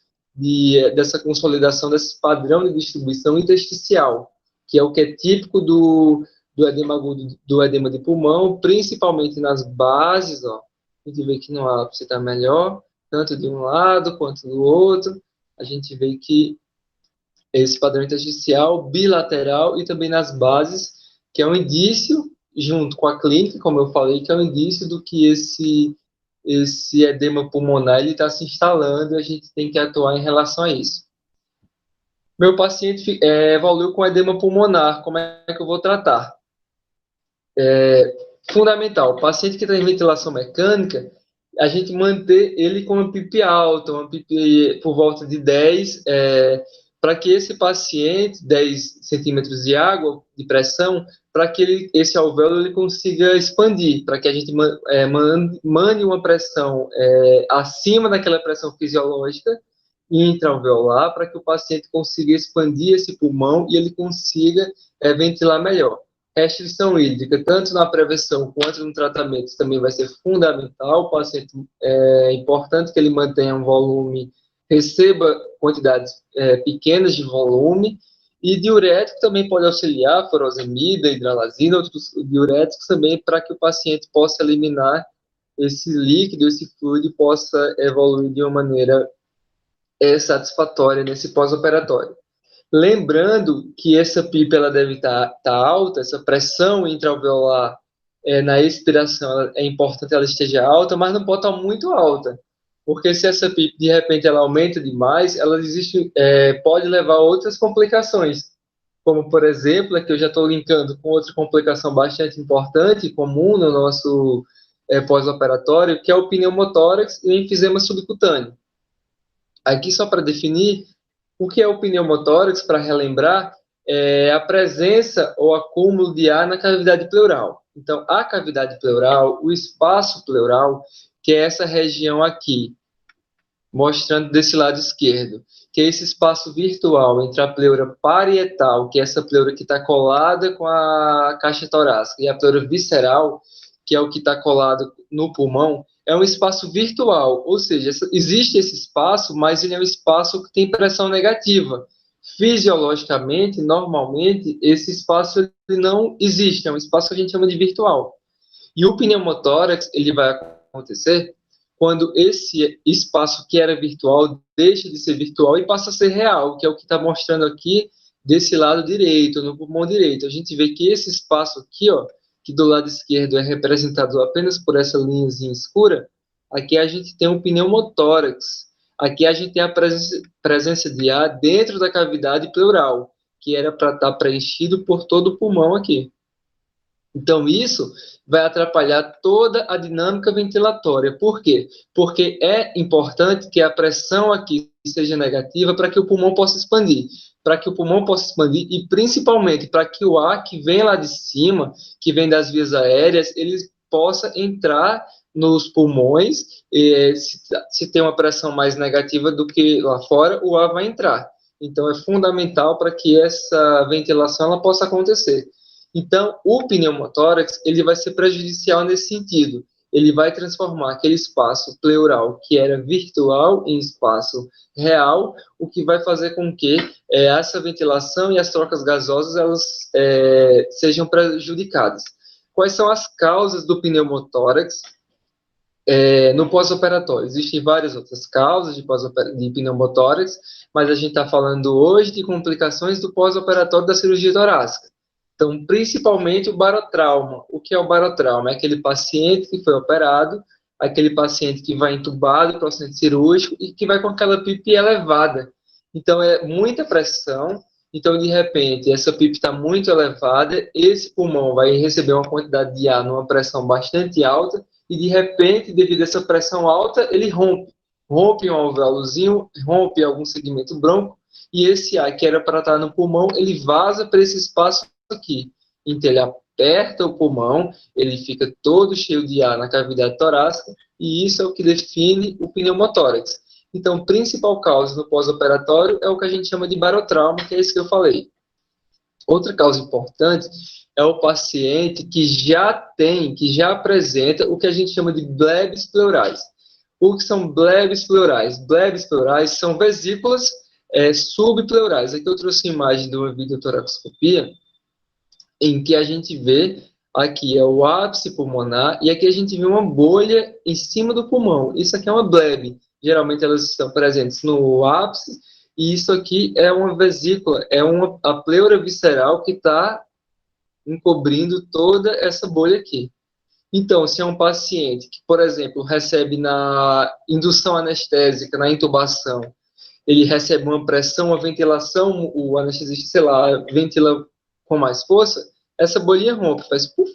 dessa consolidação, desse padrão de distribuição intersticial, que é o que é típico do edema agudo, do edema de pulmão, principalmente nas bases, a gente vê que no ápice está melhor, tanto de um lado quanto do outro, a gente vê que esse padrão intersticial, bilateral e também nas bases, que é um indício, junto com a clínica, como eu falei, que é um indício do que esse edema pulmonar está se instalando e a gente tem que atuar em relação a isso. Meu paciente evoluiu com edema pulmonar, como é que eu vou tratar? Fundamental, o paciente que está em ventilação mecânica, a gente manter ele com uma PIP alta, uma PIP por volta de 10, para que esse paciente, 10 centímetros de água, de pressão, para que esse alvéolo ele consiga expandir, para que a gente mande uma pressão acima daquela pressão fisiológica, intraalveolar para que o paciente consiga expandir esse pulmão e ele consiga ventilar melhor. Restrição hídrica, tanto na prevenção quanto no tratamento, também vai ser fundamental. O paciente é importante que ele mantenha um volume, receba quantidades pequenas de volume, e diurético também pode auxiliar, furosemida, hidralazina, outros diuréticos também, para que o paciente possa eliminar esse líquido, esse fluido, e possa evoluir de uma maneira satisfatória nesse pós-operatório. Lembrando que essa PIP ela deve estar alta, essa pressão intraalveolar na expiração é importante que ela esteja alta, mas não pode estar muito alta, porque se essa PIP de repente ela aumenta demais, ela pode levar a outras complicações, como por exemplo, aqui eu já estou linkando com outra complicação bastante importante, comum no nosso pós-operatório, que é o pneumotórax e o enfisema subcutâneo. Aqui só para definir, o que é o pneumotórax, para relembrar, é a presença ou acúmulo de ar na cavidade pleural. Então, a cavidade pleural, o espaço pleural, que é essa região aqui, mostrando desse lado esquerdo, que é esse espaço virtual entre a pleura parietal, que é essa pleura que está colada com a caixa torácica, e a pleura visceral, que é o que está colado no pulmão, é um espaço virtual, ou seja, existe esse espaço, mas ele é um espaço que tem pressão negativa. Fisiologicamente, normalmente, esse espaço ele não existe, é um espaço que a gente chama de virtual. E o pneumotórax, ele vai acontecer quando esse espaço que era virtual deixa de ser virtual e passa a ser real, que é o que está mostrando aqui desse lado direito, no pulmão direito. A gente vê que esse espaço aqui, ó, que do lado esquerdo é representado apenas por essa linhazinha escura, aqui a gente tem um pneumotórax. Aqui a gente tem a presença de ar dentro da cavidade pleural, que era para estar preenchido por todo o pulmão aqui. Então, isso vai atrapalhar toda a dinâmica ventilatória. Por quê? Porque é importante que a pressão aqui seja negativa para que o pulmão possa expandir. Para que o pulmão possa expandir e, principalmente, para que o ar que vem lá de cima, que vem das vias aéreas, ele possa entrar nos pulmões. Se tem uma pressão mais negativa do que lá fora, o ar vai entrar. Então, é fundamental para que essa ventilação ela possa acontecer. Então, o pneumotórax, ele vai ser prejudicial nesse sentido. Ele vai transformar aquele espaço pleural que era virtual em espaço real, o que vai fazer com que essa ventilação e as trocas gasosas elas sejam prejudicadas. Quais são as causas do pneumotórax no pós-operatório? Existem várias outras causas de pneumotórax, mas a gente está falando hoje de complicações do pós-operatório da cirurgia torácica. Então, principalmente o barotrauma. O que é o barotrauma? É aquele paciente que foi operado, aquele paciente que vai entubado para o centro cirúrgico e que vai com aquela PIP elevada. Então, é muita pressão. Então, de repente, essa PIP está muito elevada, esse pulmão vai receber uma quantidade de ar numa pressão bastante alta e, de repente, devido a essa pressão alta, ele rompe. Rompe um alvéolozinho, rompe algum segmento bronco e esse ar que era para estar no pulmão, ele vaza para esse espaço aqui. Então, ele aperta o pulmão, ele fica todo cheio de ar na cavidade torácica, e isso é o que define o pneumotórax. Então, a principal causa no pós-operatório é o que a gente chama de barotrauma, que é isso que eu falei. Outra causa importante é o paciente que já apresenta o que a gente chama de blebs pleurais. O que são blebs pleurais? Blebs pleurais são vesículas subpleurais. Aqui eu trouxe a imagem de uma videotoracoscopia, em que a gente vê, aqui é o ápice pulmonar, e aqui a gente vê uma bolha em cima do pulmão. Isso aqui é uma blebe. Geralmente elas estão presentes no ápice, e isso aqui é uma vesícula, a pleura visceral que está encobrindo toda essa bolha aqui. Então, se é um paciente que, por exemplo, recebe na indução anestésica, na intubação, ele recebe uma pressão, uma ventilação, o anestesista, sei lá, ventila com mais força, essa bolinha rompe, faz puff.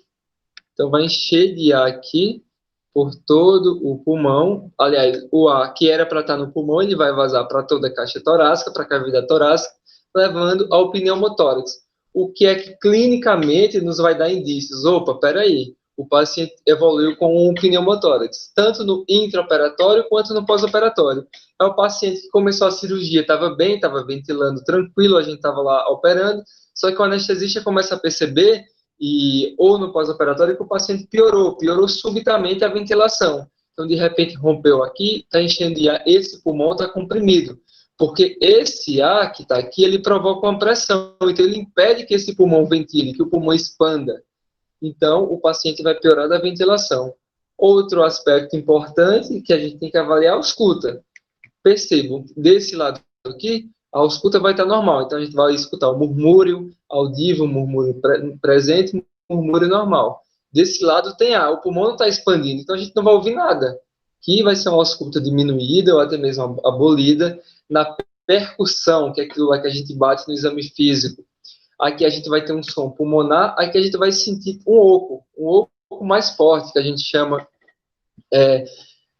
Então, vai encher de ar aqui por todo o pulmão. Aliás, o ar que era para estar no pulmão, ele vai vazar para toda a caixa torácica, para a cavidade torácica, levando ao pneumotórax. O que é que clinicamente nos vai dar indícios? Opa, peraí, o paciente evoluiu com um pneumotórax, tanto no intraoperatório quanto no pós-operatório. É o paciente que começou a cirurgia, estava bem, estava ventilando tranquilo, a gente estava lá operando, só que o anestesista começa a perceber, ou no pós-operatório, que o paciente piorou subitamente a ventilação. Então, de repente, rompeu aqui, está enchendo de ar, esse pulmão está comprimido. Porque esse ar que está aqui, ele provoca uma pressão, então ele impede que esse pulmão ventile, que o pulmão expanda. Então, o paciente vai piorar da ventilação. Outro aspecto importante que a gente tem que avaliar é a ausculta. Percebam, desse lado aqui, a ausculta vai estar normal. Então, a gente vai escutar o murmúrio audível, murmúrio presente, murmúrio normal. Desse lado tem ar, o pulmão não está expandindo, então a gente não vai ouvir nada. Aqui vai ser uma ausculta diminuída ou até mesmo abolida. Na percussão, que é aquilo lá que a gente bate no exame físico, aqui a gente vai ter um som pulmonar, aqui a gente vai sentir um oco mais forte, que a gente chama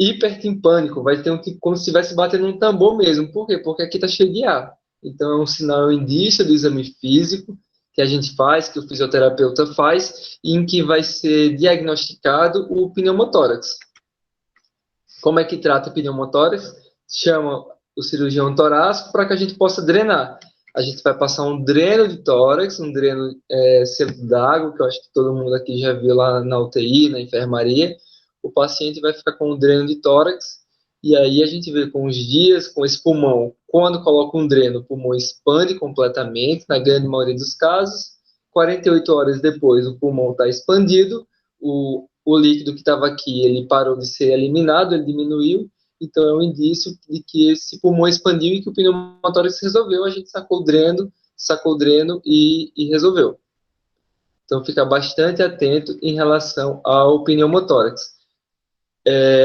hipertimpânico, vai ter um tipo como se estivesse batendo um tambor mesmo. Por quê? Porque aqui está cheio de ar. Então é um sinal, um indício do exame físico que a gente faz, que o fisioterapeuta faz, e em que vai ser diagnosticado o pneumotórax. Como é que trata o pneumotórax? Chama o cirurgião torácico para que a gente possa drenar. A gente vai passar um dreno de tórax, um dreno seco d'água, que eu acho que todo mundo aqui já viu lá na UTI, na enfermaria. O paciente vai ficar com um dreno de tórax, e aí a gente vê com os dias, com esse pulmão, quando coloca um dreno, o pulmão expande completamente, na grande maioria dos casos. 48 horas depois, o pulmão está expandido, o líquido que estava aqui, ele parou de ser eliminado, ele diminuiu, então é um indício de que esse pulmão expandiu e que o pneumotórax se resolveu, a gente sacou o dreno e resolveu. Então fica bastante atento em relação ao pneumotórax.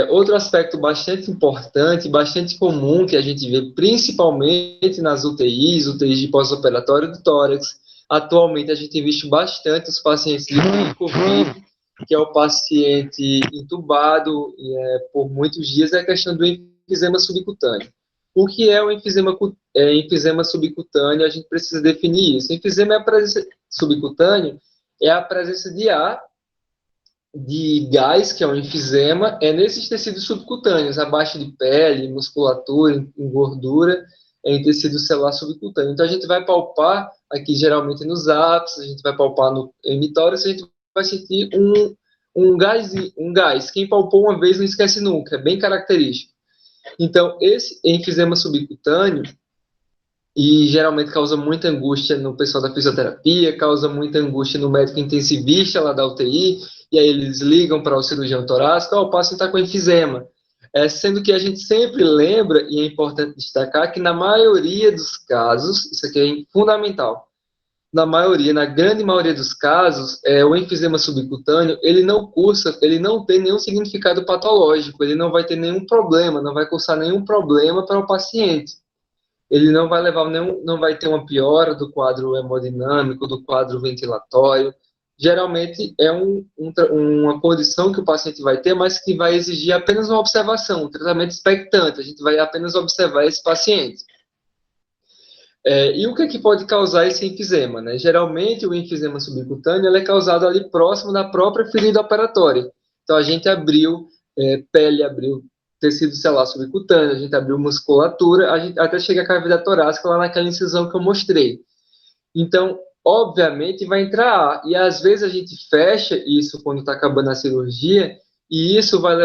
Outro aspecto bastante importante, bastante comum que a gente vê principalmente nas UTIs de pós-operatório do tórax. Atualmente a gente tem visto bastante os pacientes de Covid, que é o paciente entubado por muitos dias, é a questão do enfisema subcutâneo. O que é o enfisema subcutâneo? A gente precisa definir isso. Enfisema é a presença subcutâneo, é a presença de ar, de gás, que é o enfisema, é nesses tecidos subcutâneos, abaixo de pele, musculatura, em gordura, em tecido celular subcutâneo. Então, a gente vai palpar aqui, geralmente, nos ápices, a gente vai palpar no hemitórax, a gente vai sentir um gás. Quem palpou uma vez não esquece nunca, é bem característico. Então, esse enfisema subcutâneo, e geralmente causa muita angústia no pessoal da fisioterapia, causa muita angústia no médico intensivista lá da UTI, e aí eles ligam para o cirurgião torácico, o paciente está com enfisema. Sendo que a gente sempre lembra, e é importante destacar, que na maioria dos casos, isso aqui é fundamental, na grande maioria dos casos, o enfisema subcutâneo, ele não cursa, ele não tem nenhum significado patológico, ele não vai ter nenhum problema, não vai cursar nenhum problema para o paciente. Ele não vai não vai ter uma piora do quadro hemodinâmico, do quadro ventilatório. Geralmente é uma condição que o paciente vai ter, mas que vai exigir apenas uma observação, um tratamento expectante. A gente vai apenas observar esse paciente. E o que é que pode causar esse enfisema, né? Geralmente o enfisema subcutâneo ele é causado ali próximo da própria ferida operatória. Então a gente abriu pele, abriu tecido celular subcutâneo, a gente abriu musculatura, a gente até chega à cavidade torácica lá naquela incisão que eu mostrei. Então, obviamente, vai entrar ar. E às vezes a gente fecha isso quando está acabando a cirurgia, e isso vai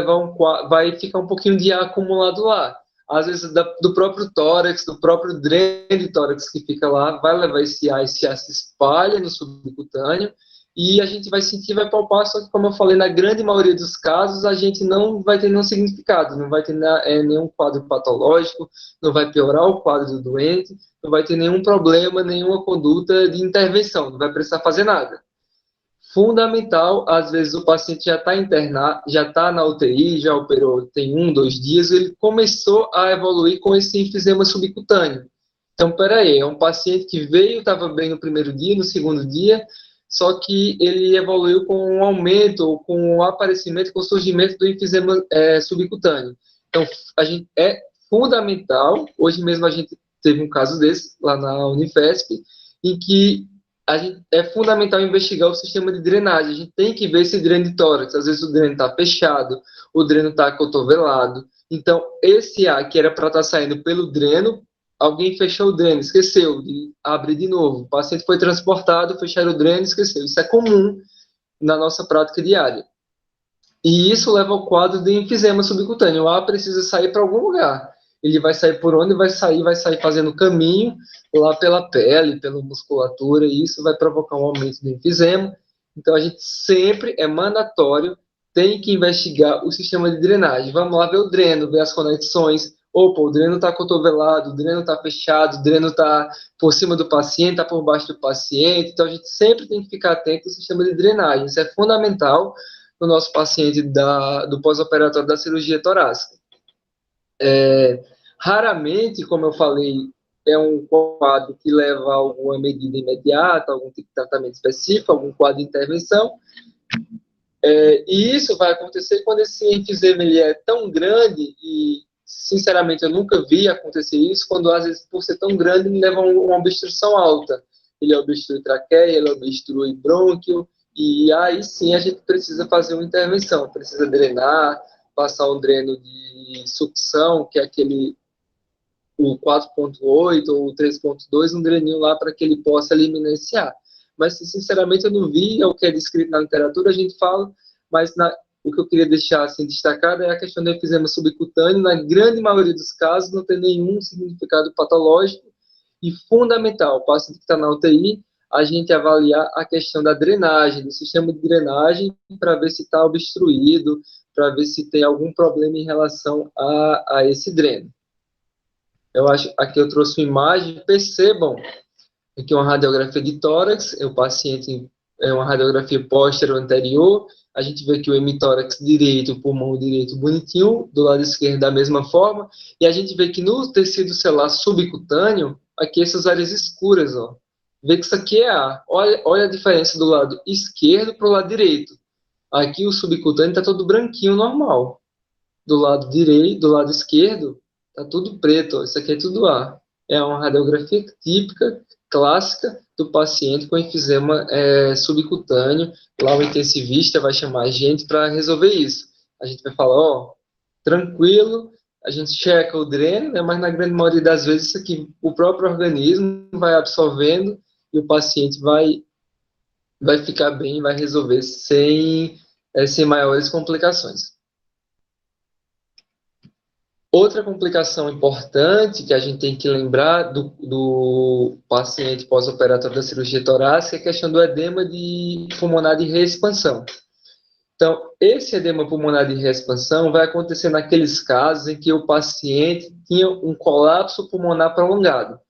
ficar um pouquinho de ar acumulado lá. Às vezes do próprio tórax, do próprio dreno de tórax que fica lá, vai levar esse ar se espalha no subcutâneo, e a gente vai sentir, vai palpar, só que como eu falei, na grande maioria dos casos, a gente não vai ter nenhum significado, não vai ter nenhum quadro patológico, não vai piorar o quadro do doente, não vai ter nenhum problema, nenhuma conduta de intervenção, não vai precisar fazer nada. Fundamental, às vezes o paciente já está internado, já está na UTI, já operou, tem 1, 2 dias, ele começou a evoluir com esse enfisema subcutâneo. Então, peraí, é um paciente que veio, estava bem no primeiro dia, no segundo dia, só que ele evoluiu com um aumento, ou com o aparecimento, com o surgimento do enfisema subcutâneo. Então, é fundamental, hoje mesmo a gente teve um caso desse, lá na Unifesp, em que é fundamental investigar o sistema de drenagem. A gente tem que ver esse dreno de tórax. Às vezes o dreno está fechado, o dreno está acotovelado. Então, esse ar que era para estar saindo pelo dreno, alguém fechou o dreno, esqueceu de abrir de novo. O paciente foi transportado, fecharam o dreno, esqueceu. Isso é comum na nossa prática diária. E isso leva ao quadro de enfisema subcutâneo. O ar precisa sair para algum lugar. Ele vai sair por onde? Vai sair fazendo caminho lá pela pele, pela musculatura, e isso vai provocar um aumento do enfisema. Então, a gente sempre, é mandatório, tem que investigar o sistema de drenagem. Vamos lá ver o dreno, ver as conexões. Opa, o dreno está cotovelado, o dreno está fechado, o dreno está por cima do paciente, está por baixo do paciente. Então, a gente sempre tem que ficar atento ao sistema de drenagem. Isso é fundamental no nosso paciente do pós-operatório da cirurgia torácica. Raramente, como eu falei, é um quadro que leva a alguma medida imediata, algum tipo de tratamento específico, algum quadro de intervenção. E isso vai acontecer quando esse enfisema ele é tão grande, e sinceramente eu nunca vi acontecer isso, quando às vezes por ser tão grande ele leva a uma obstrução alta. Ele obstrui traqueia, ele obstrui brônquio, e aí sim a gente precisa fazer uma intervenção, precisa drenar, passar um dreno de sucção, que é aquele o 4.8 ou o 3.2, um dreninho lá para que ele possa eliminar esse ar. Mas, sinceramente, eu não vi, é o que é descrito na literatura, a gente fala, mas o que eu queria deixar assim, destacado é a questão do enfisema subcutâneo. Na grande maioria dos casos, não tem nenhum significado patológico, e fundamental, o paciente que está na UTI, a gente avaliar a questão da drenagem, do sistema de drenagem, para ver se está obstruído, para ver se tem algum problema em relação a esse dreno. Eu acho, aqui eu trouxe uma imagem, percebam aqui uma radiografia de tórax, o paciente é uma radiografia póstero anterior, a gente vê aqui o hemitórax direito, o pulmão direito bonitinho, do lado esquerdo da mesma forma, e a gente vê que no tecido celular subcutâneo, aqui essas áreas escuras, ó, vê que isso aqui é ar. Olha a diferença do lado esquerdo para o lado direito. Aqui o subcutâneo está todo branquinho, normal. Do lado direito, do lado esquerdo, tá tudo preto, ó. Isso aqui é tudo ar. É uma radiografia típica, clássica, do paciente com enfisema subcutâneo. Lá o intensivista vai chamar a gente para resolver isso. A gente vai falar, ó, tranquilo, a gente checa o dreno, né, mas na grande maioria das vezes isso aqui, o próprio organismo vai absorvendo e o paciente vai ficar bem, vai resolver sem maiores complicações. Outra complicação importante que a gente tem que lembrar do paciente pós-operatório da cirurgia torácica é a questão do edema pulmonar de reexpansão. Então, esse edema pulmonar de reexpansão vai acontecer naqueles casos em que o paciente tinha um colapso pulmonar prolongado.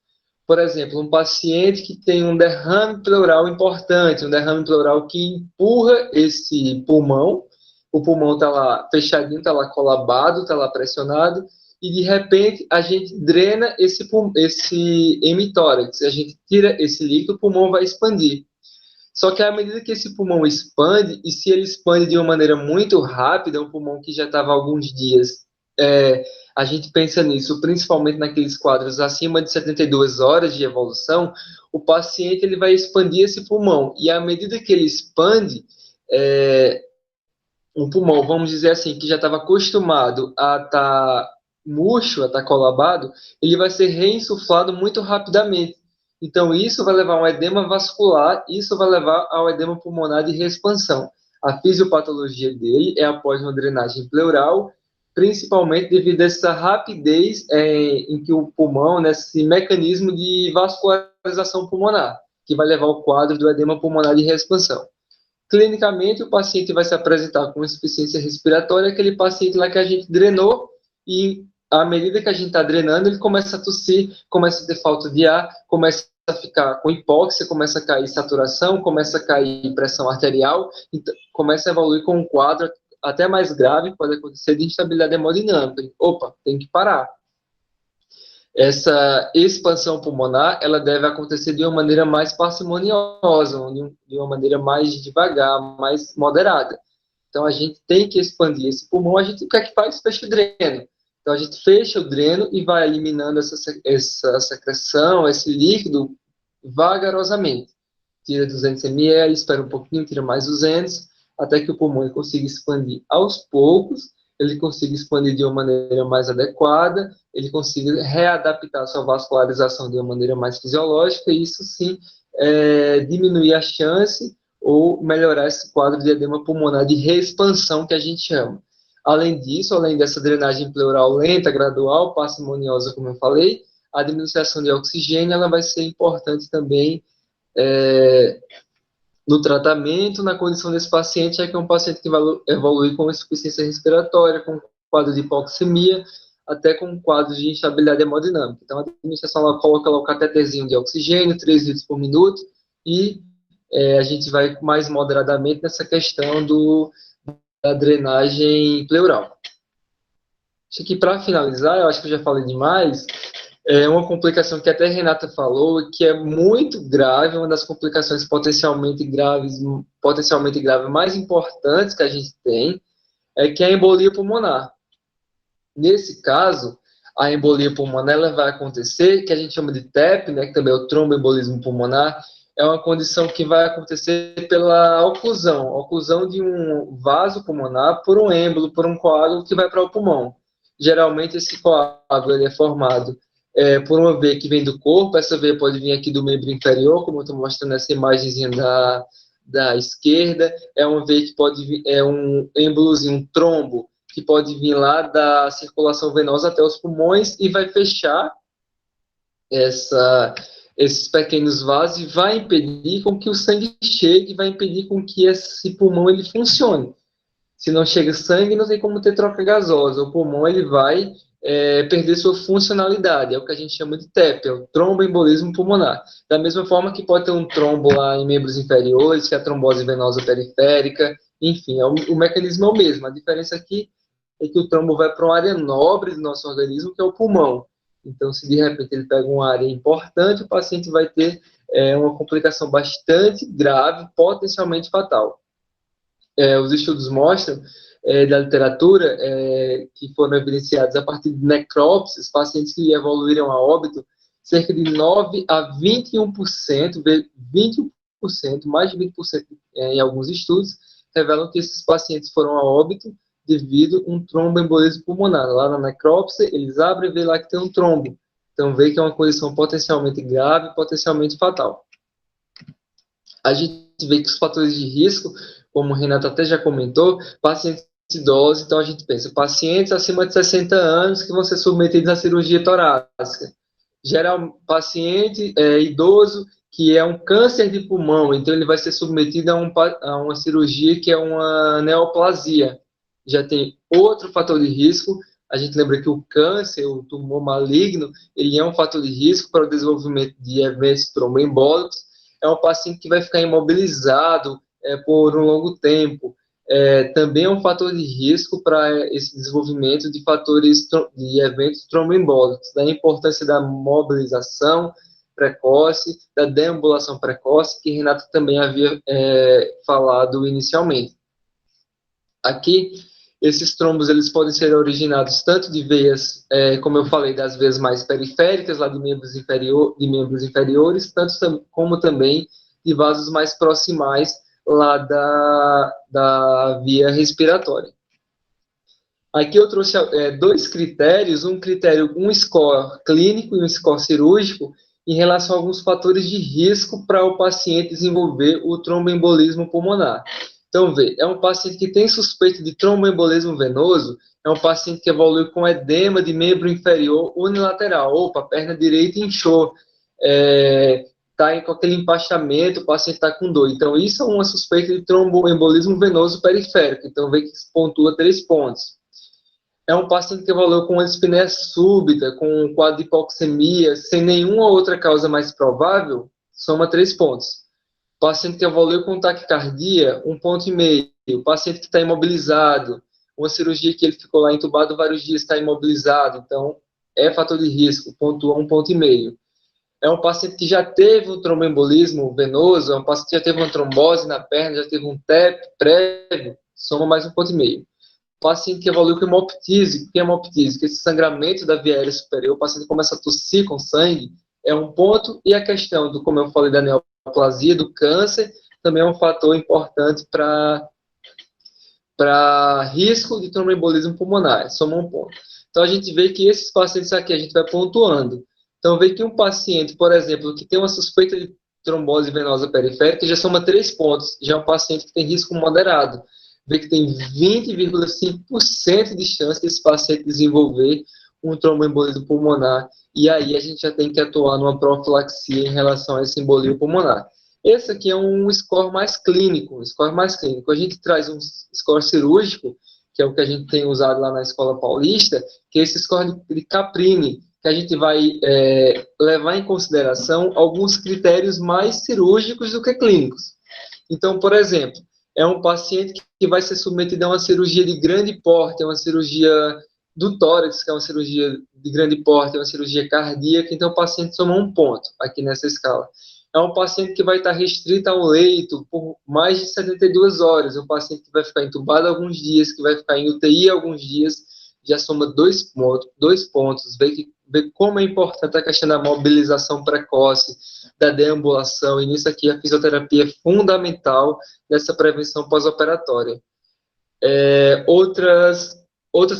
Por exemplo, um paciente que tem um derrame pleural importante, um derrame pleural que empurra esse pulmão, o pulmão está lá fechadinho, está lá colabado, está lá pressionado, e de repente a gente drena esse hemitórax, a gente tira esse líquido, o pulmão vai expandir. Só que à medida que esse pulmão expande, e se ele expande de uma maneira muito rápida, um pulmão que já estava há alguns dias, a gente pensa nisso, principalmente naqueles quadros acima de 72 horas de evolução, o paciente ele vai expandir esse pulmão, e à medida que ele expande, um pulmão, vamos dizer assim, que já estava acostumado a estar murcho, a estar colabado, ele vai ser reinsuflado muito rapidamente. Então, isso vai levar a um edema vascular, isso vai levar ao edema pulmonar de reexpansão. A fisiopatologia dele é após uma drenagem pleural, principalmente devido a essa rapidez em que o pulmão, nesse mecanismo de vascularização pulmonar, que vai levar ao quadro do edema pulmonar de reexpansão. Clinicamente, o paciente vai se apresentar com insuficiência respiratória, aquele paciente lá que a gente drenou, e à medida que a gente está drenando, ele começa a tossir, começa a ter falta de ar, começa a ficar com hipóxia, começa a cair saturação, começa a cair pressão arterial, então, começa a evoluir com um quadro até mais grave, pode acontecer de instabilidade hemodinâmica. Opa, tem que parar. Essa expansão pulmonar, ela deve acontecer de uma maneira mais parcimoniosa, de uma maneira mais devagar, mais moderada. Então, a gente tem que expandir esse pulmão. O que é que faz? Fecha o dreno. Então, a gente fecha o dreno e vai eliminando essa secreção, esse líquido, vagarosamente. tira 200 ml, espera um pouquinho, tira mais 200, até que o pulmão ele consiga expandir aos poucos, ele consiga expandir de uma maneira mais adequada, ele consiga readaptar a sua vascularização de uma maneira mais fisiológica, e isso sim diminuir a chance ou melhorar esse quadro de edema pulmonar de reexpansão que a gente chama. Além disso, além dessa drenagem pleural lenta, gradual, parcimoniosa, como eu falei, a administração de oxigênio ela vai ser importante também no tratamento, na condição desse paciente, já que é um paciente que vai evoluir com insuficiência respiratória, com quadro de hipoxemia, até com quadro de instabilidade hemodinâmica. Então, a administração ela coloca lá o cateterzinho de oxigênio, 3 litros por minuto, e a gente vai mais moderadamente nessa questão da drenagem pleural. Acho que, para finalizar, eu acho que eu já falei demais, é uma complicação que até a Renata falou, que é muito grave, uma das complicações potencialmente graves mais importantes que a gente tem, é que é a embolia pulmonar. Nesse caso, a embolia pulmonar ela vai acontecer, que a gente chama de TEP, né, que também é o tromboembolismo pulmonar, é uma condição que vai acontecer pela oclusão de um vaso pulmonar por um êmbolo, por um coágulo que vai para o pulmão. Geralmente, esse coágulo ele é formado por uma veia que vem do corpo, essa veia pode vir aqui do membro inferior, como eu estou mostrando nessa imagenzinha da esquerda, é uma veia que pode vir, é um êmbolozinho, um trombo, que pode vir lá da circulação venosa até os pulmões e vai fechar esses pequenos vasos e vai impedir com que o sangue chegue, vai impedir com que esse pulmão ele funcione. Se não chega sangue, não tem como ter troca gasosa. O pulmão ele vai perder sua funcionalidade. É o que a gente chama de TEP, é o tromboembolismo pulmonar. Da mesma forma que pode ter um trombo lá em membros inferiores, que é a trombose venosa periférica. Enfim, o mecanismo é o mesmo. A diferença aqui é que o trombo vai para uma área nobre do nosso organismo, que é o pulmão. Então, se de repente ele pega uma área importante, o paciente vai ter uma complicação bastante grave, potencialmente fatal. Os estudos mostram, da literatura, que foram evidenciados a partir de necrópsias, pacientes que evoluíram a óbito, cerca de 9 a 21%, mais de 20% em alguns estudos, revelam que esses pacientes foram a óbito devido a um tromboembolismo pulmonar. Lá na necrópsia, eles abrem e vê lá que tem um trombo. Então, vê que é uma condição potencialmente grave, potencialmente fatal. A gente vê que os fatores de risco, como o Renato até já comentou, pacientes idosos, então a gente pensa, pacientes acima de 60 anos que vão ser submetidos à cirurgia torácica. Geral, paciente idoso que é um câncer de pulmão, então ele vai ser submetido a uma cirurgia que é uma neoplasia. Já tem outro fator de risco, a gente lembra que o câncer, o tumor maligno, ele é um fator de risco para o desenvolvimento de eventos tromboembólicos. É um paciente que vai ficar imobilizado por um longo tempo. Também é um fator de risco para esse desenvolvimento de fatores de eventos tromboembólicos, da importância da mobilização precoce, da deambulação precoce, que Renato também havia falado inicialmente. Aqui, esses trombos eles podem ser originados tanto de veias, como eu falei, das veias mais periféricas, lá de membros inferiores, como também de vasos mais proximais, lá da via respiratória. Aqui eu trouxe dois critérios, um score clínico e um score cirúrgico, em relação a alguns fatores de risco para o paciente desenvolver o tromboembolismo pulmonar. Então, é um paciente que tem suspeita de tromboembolismo venoso, é um paciente que evolui com edema de membro inferior unilateral. Opa, a perna direita inchou, está com aquele empastamento, o paciente está com dor. Então, isso é uma suspeita de tromboembolismo venoso periférico. Então, vê que pontua 3 pontos. É um paciente que evoluiu com uma dispneia súbita, com um quadro de hipoxemia, sem nenhuma outra causa mais provável, soma 3 pontos. Paciente que evoluiu com taquicardia, 1,5 ponto. Paciente que está imobilizado, uma cirurgia que ele ficou lá entubado vários dias, está imobilizado, então é fator de risco, pontua 1,5 ponto. É um paciente que já teve um tromboembolismo venoso, é um paciente que já teve uma trombose na perna, já teve um TEP prévio, soma mais 1,5 ponto. Paciente que evoluiu com hemoptise. O que é hemoptise? Que esse sangramento da via aérea superior, o paciente começa a tossir com sangue, é um ponto, e a questão do, como eu falei, da neoplasia, do câncer, também é um fator importante para risco de tromboembolismo pulmonar, soma um ponto. Então, a gente vê que esses pacientes aqui, a gente vai pontuando. Então, vê que um paciente, por exemplo, que tem uma suspeita de trombose venosa periférica, já soma 3 pontos, já é um paciente que tem risco moderado. Vê que tem 20,5% de chance desse paciente desenvolver um tromboembolismo pulmonar, e aí a gente já tem que atuar numa profilaxia em relação a esse embolismo pulmonar. Esse aqui é um score mais clínico, A gente traz um score cirúrgico, que é o que a gente tem usado lá na Escola Paulista, que é esse score de Caprini, que a gente vai levar em consideração alguns critérios mais cirúrgicos do que clínicos. Então, por exemplo, é um paciente que vai ser submetido a uma cirurgia de grande porte, é uma cirurgia do tórax, que é uma cirurgia de grande porte, é uma cirurgia cardíaca, então o paciente soma um ponto aqui nessa escala. É um paciente que vai estar restrito ao leito por mais de 72 horas, é um paciente que vai ficar entubado alguns dias, que vai ficar em UTI alguns dias, já soma 2 pontos, vê como é importante a questão da mobilização precoce, da deambulação, e nisso aqui a fisioterapia é fundamental nessa prevenção pós-operatória. Outras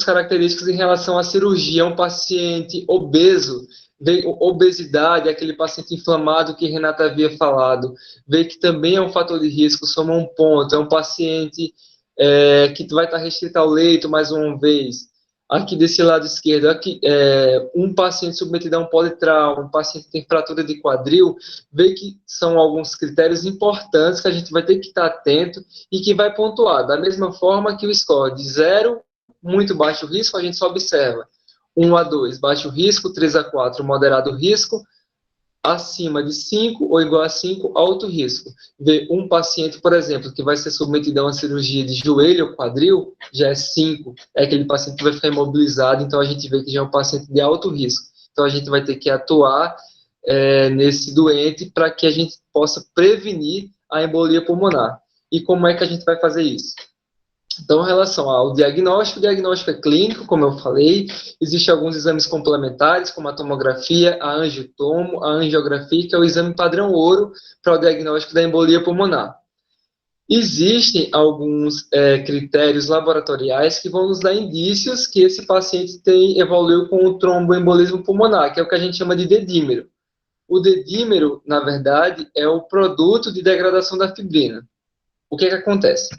características em relação à cirurgia, um paciente obeso, obesidade, aquele paciente inflamado que Renata havia falado, vê que também é um fator de risco, soma um ponto, é um paciente que vai estar restrito ao leito mais uma vez. Aqui desse lado esquerdo, um paciente submetido a um politrauma, um paciente que tem fratura de quadril, vê que são alguns critérios importantes que a gente vai ter que estar atento e que vai pontuar. Da mesma forma que o score de 0, muito baixo risco, a gente só observa 1 a 2, baixo risco, 3 a 4, moderado risco, acima de 5 ou igual a 5, alto risco. Ver um paciente, por exemplo, que vai ser submetido a uma cirurgia de joelho ou quadril, já é 5, é aquele paciente que vai ficar imobilizado, então a gente vê que já é um paciente de alto risco. Então a gente vai ter que atuar nesse doente para que a gente possa prevenir a embolia pulmonar. E como é que a gente vai fazer isso? Então, em relação ao diagnóstico, o diagnóstico é clínico, como eu falei, existem alguns exames complementares, como a tomografia, a angiotomo, a angiografia, que é o exame padrão ouro para o diagnóstico da embolia pulmonar. Existem alguns critérios laboratoriais que vão nos dar indícios que esse paciente evoluiu com o tromboembolismo pulmonar, que é o que a gente chama de dedímero. O dedímero, na verdade, é o produto de degradação da fibrina. O que acontece?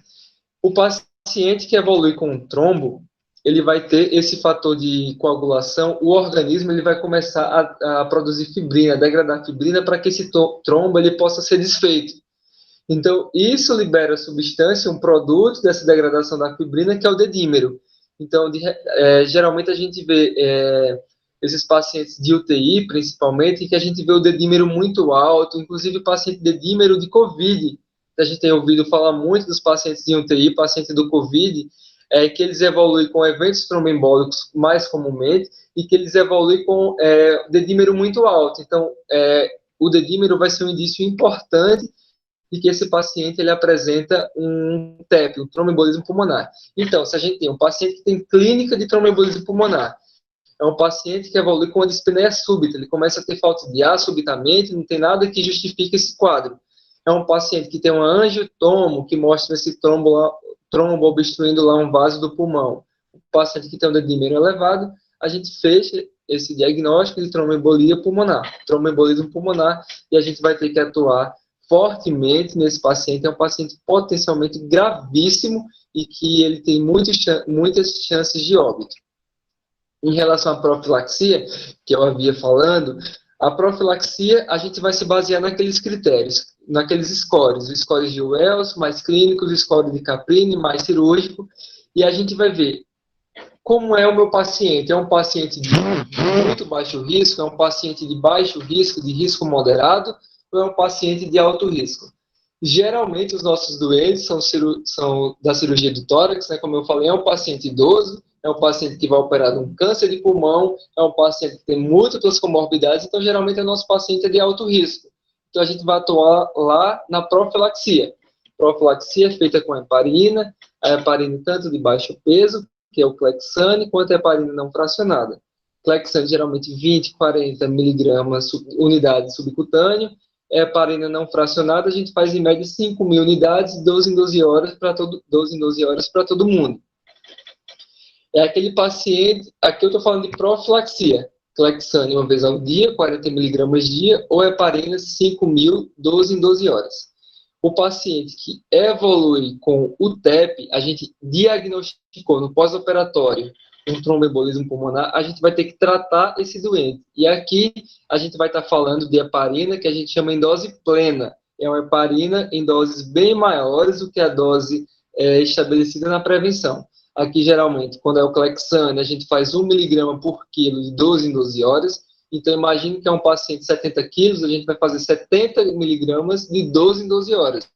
O paciente que evolui com um trombo, ele vai ter esse fator de coagulação, o organismo ele vai começar a produzir fibrina, a degradar fibrina para que esse trombo ele possa ser desfeito. Então, isso libera a substância, um produto dessa degradação da fibrina, que é o dedímero. Então, geralmente a gente vê esses pacientes de UTI, principalmente, que a gente vê o dedímero muito alto, inclusive paciente dedímero de COVID. A gente tem ouvido falar muito dos pacientes de UTI, pacientes do COVID, que eles evoluem com eventos tromboembólicos mais comumente e que eles evoluem com dedímero muito alto. Então, o dedímero vai ser um indício importante de que esse paciente ele apresenta um TEP, um tromboembolismo pulmonar. Então, se a gente tem um paciente que tem clínica de tromboembolismo pulmonar, é um paciente que evolui com uma dispneia súbita, ele começa a ter falta de ar subitamente, não tem nada que justifique esse quadro. É um paciente que tem um angiotomo, que mostra esse trombo obstruindo lá um vaso do pulmão. O paciente que tem um dedímero elevado, a gente fecha esse diagnóstico de tromboembolismo pulmonar, e a gente vai ter que atuar fortemente nesse paciente. É um paciente potencialmente gravíssimo e que ele tem muitas chances de óbito. Em relação à profilaxia, que eu havia falando, a profilaxia a gente vai se basear naqueles critérios, naqueles scores, os scores de Wells, mais clínicos, o score de Caprini, mais cirúrgico, e a gente vai ver como é o meu paciente. É um paciente de muito baixo risco, é um paciente de baixo risco, de risco moderado, ou é um paciente de alto risco? Geralmente, os nossos doentes são da cirurgia do tórax, né? Como eu falei, é um paciente idoso, é um paciente que vai operar de um câncer de pulmão, é um paciente que tem múltiplas comorbidades, então, geralmente, o nosso paciente é de alto risco. Então, a gente vai atuar lá na profilaxia. Profilaxia é feita com heparina, a heparina tanto de baixo peso, que é o Clexane, quanto a heparina não fracionada. Clexane geralmente 20, 40 miligramas unidade subcutâneo. Heparina não fracionada, a gente faz em média 5.000 unidades, 12 em 12 horas para 12 em 12 horas para todo mundo. É aquele paciente, aqui eu estou falando de profilaxia, Clexane uma vez ao dia, 40 miligramas dia, ou heparina 5.000, 12 em 12 horas. O paciente que evolui com o TEP, a gente diagnosticou no pós-operatório um tromboembolismo pulmonar, a gente vai ter que tratar esse doente. E aqui a gente vai estar falando de heparina, que a gente chama em dose plena. É uma heparina em doses bem maiores do que a dose estabelecida na prevenção. Aqui, geralmente, quando é o Clexane, a gente faz 1 miligrama por quilo de 12 em 12 horas. Então, imagine que é um paciente de 70 quilos, a gente vai fazer 70 miligramas de 12 em 12 horas.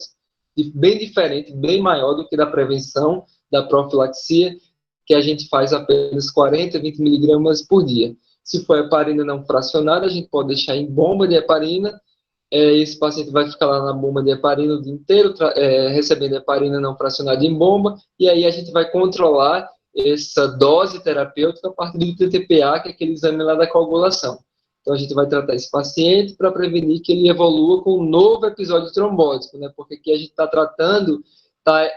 Bem diferente, bem maior do que da prevenção, da profilaxia, que a gente faz apenas 40, 20 miligramas por dia. Se for heparina não fracionada, a gente pode deixar em bomba de heparina. Esse paciente vai ficar lá na bomba de heparina o dia inteiro, recebendo heparina não fracionada em bomba, e aí a gente vai controlar essa dose terapêutica a partir do TTPA, que é aquele exame lá da coagulação. Então, a gente vai tratar esse paciente para prevenir que ele evolua com um novo episódio trombótico, né? Porque aqui a gente está tratando,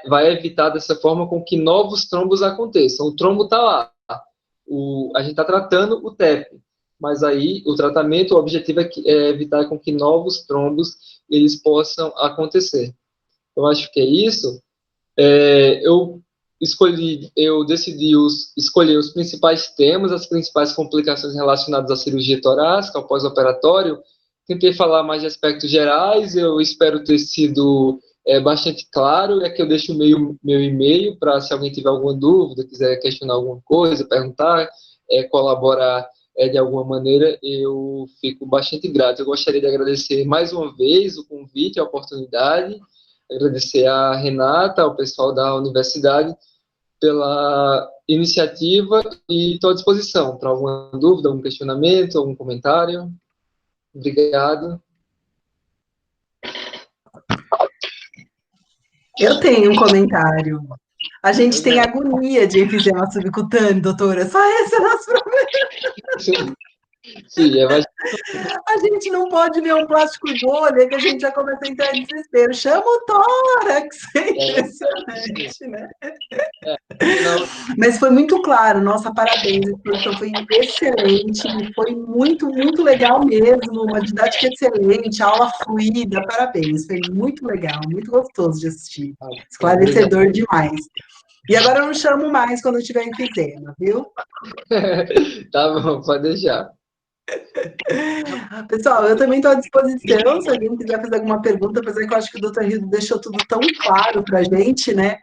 vai evitar dessa forma com que novos trombos aconteçam. O trombo está lá, a gente está tratando o TEP, mas aí o tratamento, o objetivo é evitar com que novos trombos eles possam acontecer. Eu acho que é isso. Eu decidi escolher os principais temas, as principais complicações relacionadas à cirurgia torácica, ao pós-operatório. Tentei falar mais de aspectos gerais, eu espero ter sido bastante claro, é que eu deixo meu e-mail para, se alguém tiver alguma dúvida, quiser questionar alguma coisa, perguntar, colaborar de alguma maneira, eu fico bastante grato. Eu gostaria de agradecer mais uma vez o convite, a oportunidade, agradecer a Renata, ao pessoal da universidade, pela iniciativa e estou à disposição para alguma dúvida, algum questionamento, algum comentário. Obrigado. Eu tenho um comentário. A gente tem agonia de enfisema subcutâneo, doutora. Só esse é o nosso problema. Sim, A gente não pode ver um plástico bolha que a gente já começa a entrar em desespero. Chama o tórax. É impressionante, né? Mas foi muito claro. Nossa, parabéns. A exposição foi excelente. Foi muito, muito legal mesmo. Uma didática excelente, aula fluida. Parabéns. Foi muito legal, muito gostoso de assistir. Esclarecedor demais. E agora eu não chamo mais quando eu tiver enfisema, viu? Tá bom, pode deixar. Pessoal, eu também estou à disposição, se alguém quiser fazer alguma pergunta, apesar que eu acho que o Dr. Rildo deixou tudo tão claro para a gente, né?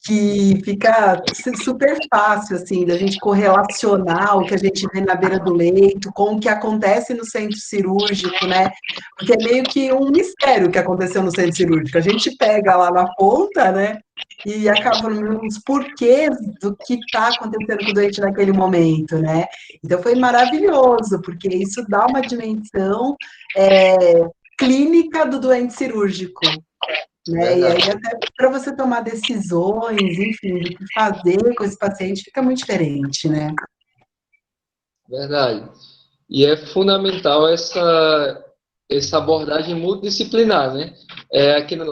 Que fica super fácil, assim, da gente correlacionar o que a gente vê na beira do leito com o que acontece no centro cirúrgico, né? Porque é meio que um mistério o que aconteceu no centro cirúrgico. A gente pega lá na ponta, né? E acaba falando os porquês do que está acontecendo com o doente naquele momento, né? Então foi maravilhoso, porque isso dá uma dimensão clínica do doente cirúrgico. Né? E aí, até para você tomar decisões, enfim, do que fazer com esse paciente, fica muito diferente, né? Verdade. E é fundamental essa abordagem multidisciplinar, né?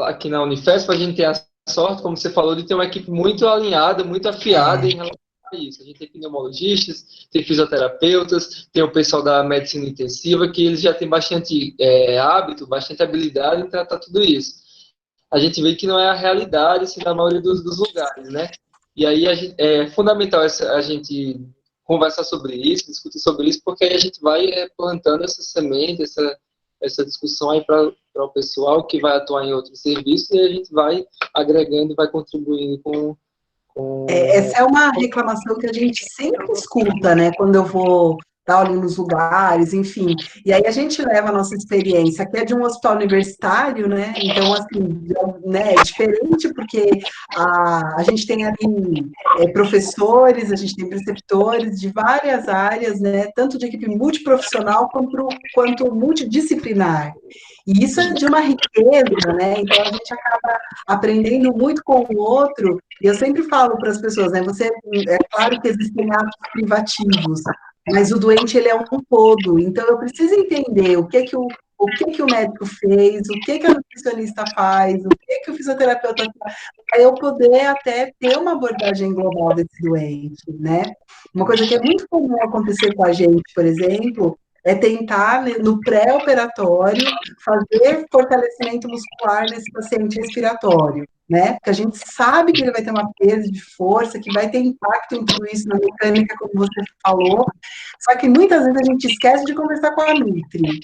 Aqui na Unifesp, a gente tem a sorte, como você falou, de ter uma equipe muito alinhada, muito afiada em relação a isso. A gente tem pneumologistas, tem fisioterapeutas, tem o pessoal da medicina intensiva, que eles já têm bastante hábito, bastante habilidade em tratar tudo isso. A gente vê que não é a realidade assim, na maioria dos lugares, né? E aí é fundamental a gente conversar sobre isso, discutir sobre isso, porque aí a gente vai plantando essa semente, essa discussão aí para o pessoal que vai atuar em outros serviços, e a gente vai agregando e vai contribuindo com... Essa é uma reclamação que a gente sempre escuta, né? Quando eu vou dar ali nos lugares, enfim. E aí a gente leva a nossa experiência, que é de um hospital universitário, né? Então, assim, né, é diferente porque a gente tem ali professores, a gente tem preceptores de várias áreas, né? Tanto de equipe multiprofissional quanto multidisciplinar. E isso é de uma riqueza, né? Então a gente acaba aprendendo muito com o outro. E eu sempre falo para as pessoas, né? É claro que existem atos privativos, mas o doente ele é um todo, então eu preciso entender o que que o médico fez, o que que a nutricionista faz, o que que o fisioterapeuta faz, para eu poder até ter uma abordagem global desse doente, né? Uma coisa que é muito comum acontecer com a gente, por exemplo, é tentar, né, no pré-operatório, fazer fortalecimento muscular nesse paciente respiratório, né? Porque a gente sabe que ele vai ter uma perda de força, que vai ter impacto em tudo isso na mecânica, como você falou, só que muitas vezes a gente esquece de conversar com a Nutri.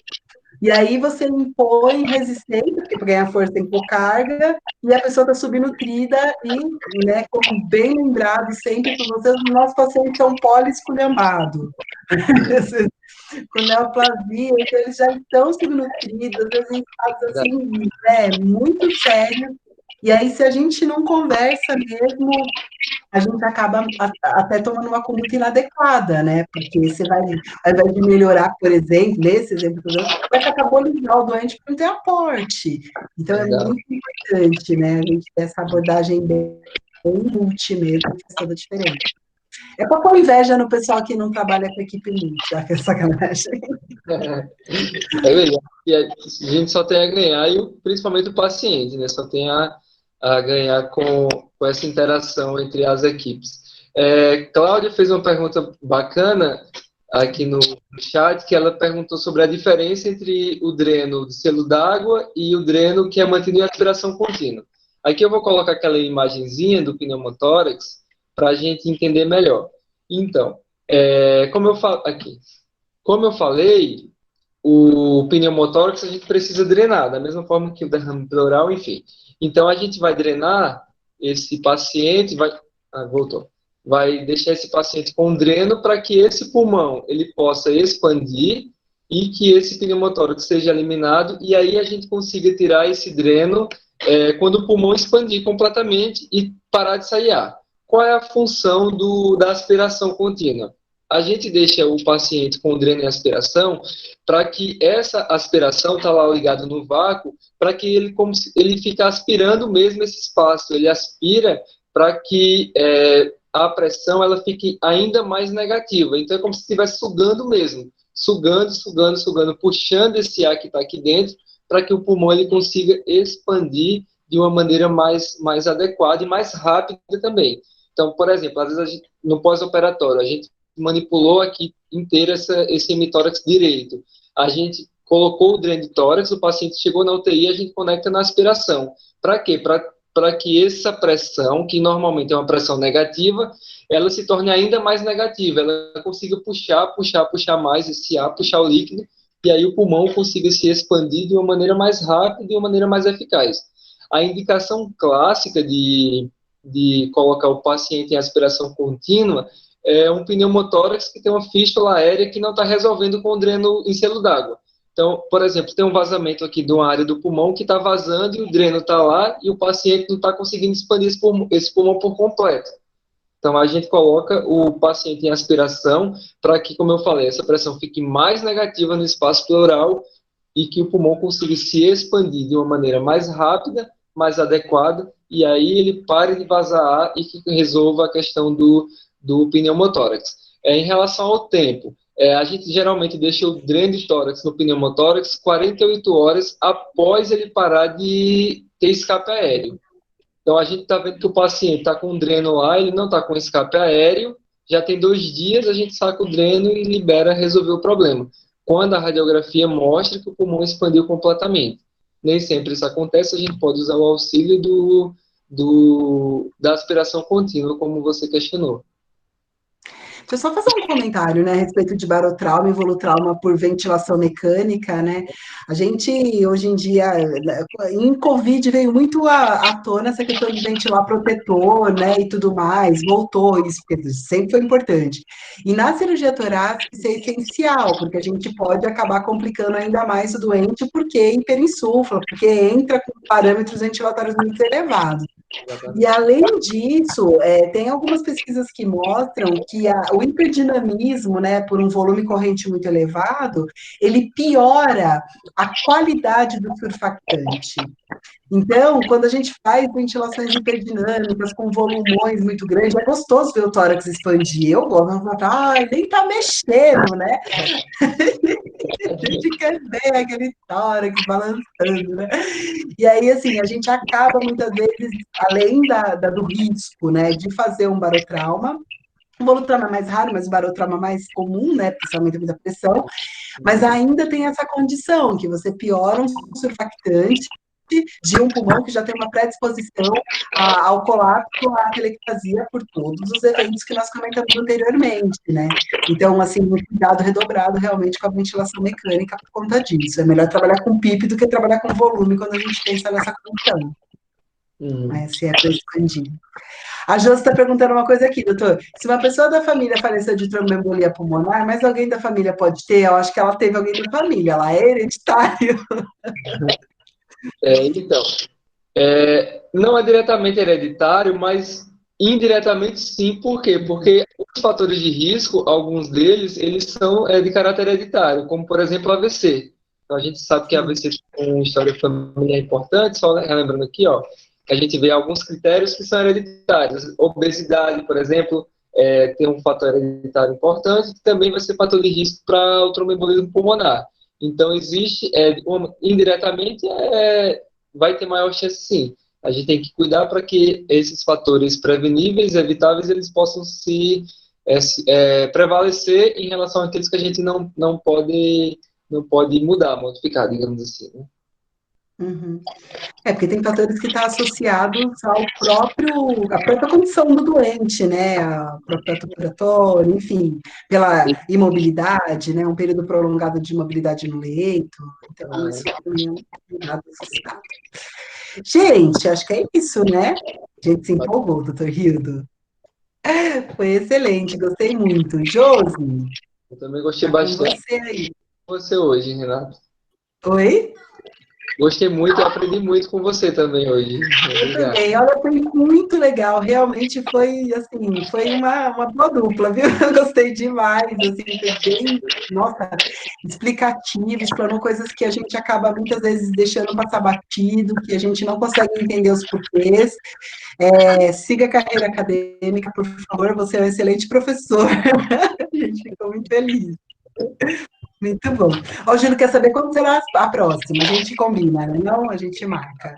E aí você impõe resistência, porque para ganhar força tem que pôr carga, e a pessoa está subnutrida e, né, como bem lembrado sempre por vocês, os nossos pacientes são poliesculhambados. Com neoplasia, então eles já estão subnutridos, às vezes em estados assim, né, muito sérios. E aí, se a gente não conversa mesmo, a gente acaba até tomando uma conduta inadequada, né? Porque você vai, ao invés de melhorar, por exemplo, nesse exemplo que eu dou, vai catabolizar o doente porque não tem aporte. Então, é Exato. muito importante, né? A gente ter essa abordagem bem multi mesmo, que faz toda a diferença. É para pôr inveja no pessoal que não trabalha com equipe multi, já que é sacanagem. É legal. E a gente só tem a ganhar, e principalmente o paciente, né? Só tem a ganhar com essa interação entre as equipes. Cláudia fez uma pergunta bacana aqui no chat, que ela perguntou sobre a diferença entre o dreno de selo d'água e o dreno que é mantido em aspiração contínua. Aqui eu vou colocar aquela imagenzinha do pneumotórax para a gente entender melhor. Então, como eu falei, o pneumotórax a gente precisa drenar, da mesma forma que o derrame pleural, enfim. Então a gente vai drenar esse paciente, voltou. Vai deixar esse paciente com dreno para que esse pulmão ele possa expandir e que esse pneumotórax seja eliminado, e aí a gente consiga tirar esse dreno quando o pulmão expandir completamente e parar de sair ar. Qual é a função da aspiração contínua? A gente deixa o paciente com dreno e aspiração para que essa aspiração está lá ligada no vácuo, para que ele, como se, ele fique aspirando mesmo esse espaço. Ele aspira para que a pressão ela fique ainda mais negativa. Então é como se estivesse sugando mesmo, sugando, sugando, sugando, puxando esse ar que está aqui dentro, para que o pulmão ele consiga expandir de uma maneira mais adequada e mais rápida também. Então, por exemplo, às vezes a gente, no pós-operatório, a gente manipulou aqui inteiro esse hemitórax direito. A gente colocou o dreno de tórax, o paciente chegou na UTI, a gente conecta na aspiração. Para quê? Para que essa pressão, que normalmente é uma pressão negativa, ela se torne ainda mais negativa, ela consiga puxar mais esse ar, puxar o líquido, e aí o pulmão consiga se expandir de uma maneira mais rápida e de uma maneira mais eficaz. A indicação clássica de colocar o paciente em aspiração contínua é um pneumotórax que tem uma fístula aérea que não está resolvendo com o dreno em selo d'água. Então, por exemplo, tem um vazamento aqui de uma área do pulmão que está vazando e o dreno está lá e o paciente não está conseguindo expandir esse pulmão por completo. Então, a gente coloca o paciente em aspiração para que, como eu falei, essa pressão fique mais negativa no espaço pleural e que o pulmão consiga se expandir de uma maneira mais rápida, mais adequada, e aí ele pare de vazar ar e que resolva a questão do pneumotórax. Em relação ao tempo, a gente geralmente deixa o dreno de tórax no pneumotórax 48 horas após ele parar de ter escape aéreo. Então, a gente está vendo que o paciente está com um dreno lá, ele não está com escape aéreo, já tem 2 dias, a gente saca o dreno e libera resolver o problema. Quando a radiografia mostra que o pulmão expandiu completamente. Nem sempre isso acontece, a gente pode usar o auxílio da aspiração contínua, como você questionou. Deixa eu só fazer um comentário, né, a respeito de barotrauma e volutrauma por ventilação mecânica, né? A gente, hoje em dia, em Covid veio muito à tona essa questão de ventilar protetor, né, e tudo mais, voltou isso, porque sempre foi importante. E na cirurgia torácica isso é essencial, porque a gente pode acabar complicando ainda mais o doente, porque hiperinsufla, porque entra com parâmetros ventilatórios muito elevados. E, além disso, tem algumas pesquisas que mostram que o hiperdinamismo, né, por um volume corrente muito elevado, ele piora a qualidade do surfactante. Então, quando a gente faz ventilações hiperdinâmicas com volumões muito grandes, é gostoso ver o tórax expandir. Eu gosto, eu falo, ai, nem tá mexendo, né? A gente quer ver aquele tórax balançando, né? E aí, assim, a gente acaba muitas vezes, além do risco, né, de fazer um barotrauma. O volutrauma é mais raro, mas o barotrauma é mais comum, né? Porque aumenta muita pressão. Mas ainda tem essa condição, que você piora um surfactante de um pulmão que já tem uma predisposição ao colapso, à atelectasia, por todos os eventos que nós comentamos anteriormente, né? Então, assim, um cuidado redobrado realmente com a ventilação mecânica por conta disso. É melhor trabalhar com PIP do que trabalhar com volume quando a gente pensa nessa condição, Uhum. né? Se é para expandir. A Josi está perguntando uma coisa aqui, doutor. Se uma pessoa da família faleceu de tromboembolia pulmonar, mas alguém da família pode ter? Eu acho que ela teve alguém da família, ela é hereditária. Então, não é diretamente hereditário, mas indiretamente sim. Por quê? Porque os fatores de risco, alguns deles, eles são de caráter hereditário, como por exemplo o AVC. Então, a gente sabe que Sim. AVC tem uma história familiar importante, só relembrando aqui, ó, que a gente vê alguns critérios que são hereditários. Obesidade, por exemplo, tem um fator hereditário importante, que também vai ser fator de risco para o tromboembolismo pulmonar. Então, existe, indiretamente, vai ter maior chance sim. A gente tem que cuidar para que esses fatores preveníveis, evitáveis, eles possam prevalecer em relação àqueles que a gente não pode mudar, modificar, digamos assim, né? Uhum. É, porque tem fatores que estão associados à própria condição do doente, né? A própria respiratória, enfim, pela imobilidade, né? Um período prolongado de imobilidade no leito. Então, isso também é um cuidado associado. Gente, acho que é isso, né? A gente se empolgou, doutor Hildo. Foi excelente, gostei muito. Josi, Eu também gostei tá com bastante você aí. com você hoje, Renato. Oi? Gostei muito, aprendi muito com você também hoje. Eu Obrigado. também. Olha, foi muito legal. Realmente foi, assim, foi uma boa dupla, viu? Eu gostei demais, assim, foi bem, nossa, explicativo, explanou coisas que a gente acaba muitas vezes deixando passar batido, que a gente não consegue entender os porquês. Siga a carreira acadêmica, por favor, você é um excelente professor. A gente ficou muito feliz. Muito bom. Ó, o Júlio quer saber quando será a próxima. A gente combina, né? Não, a gente marca.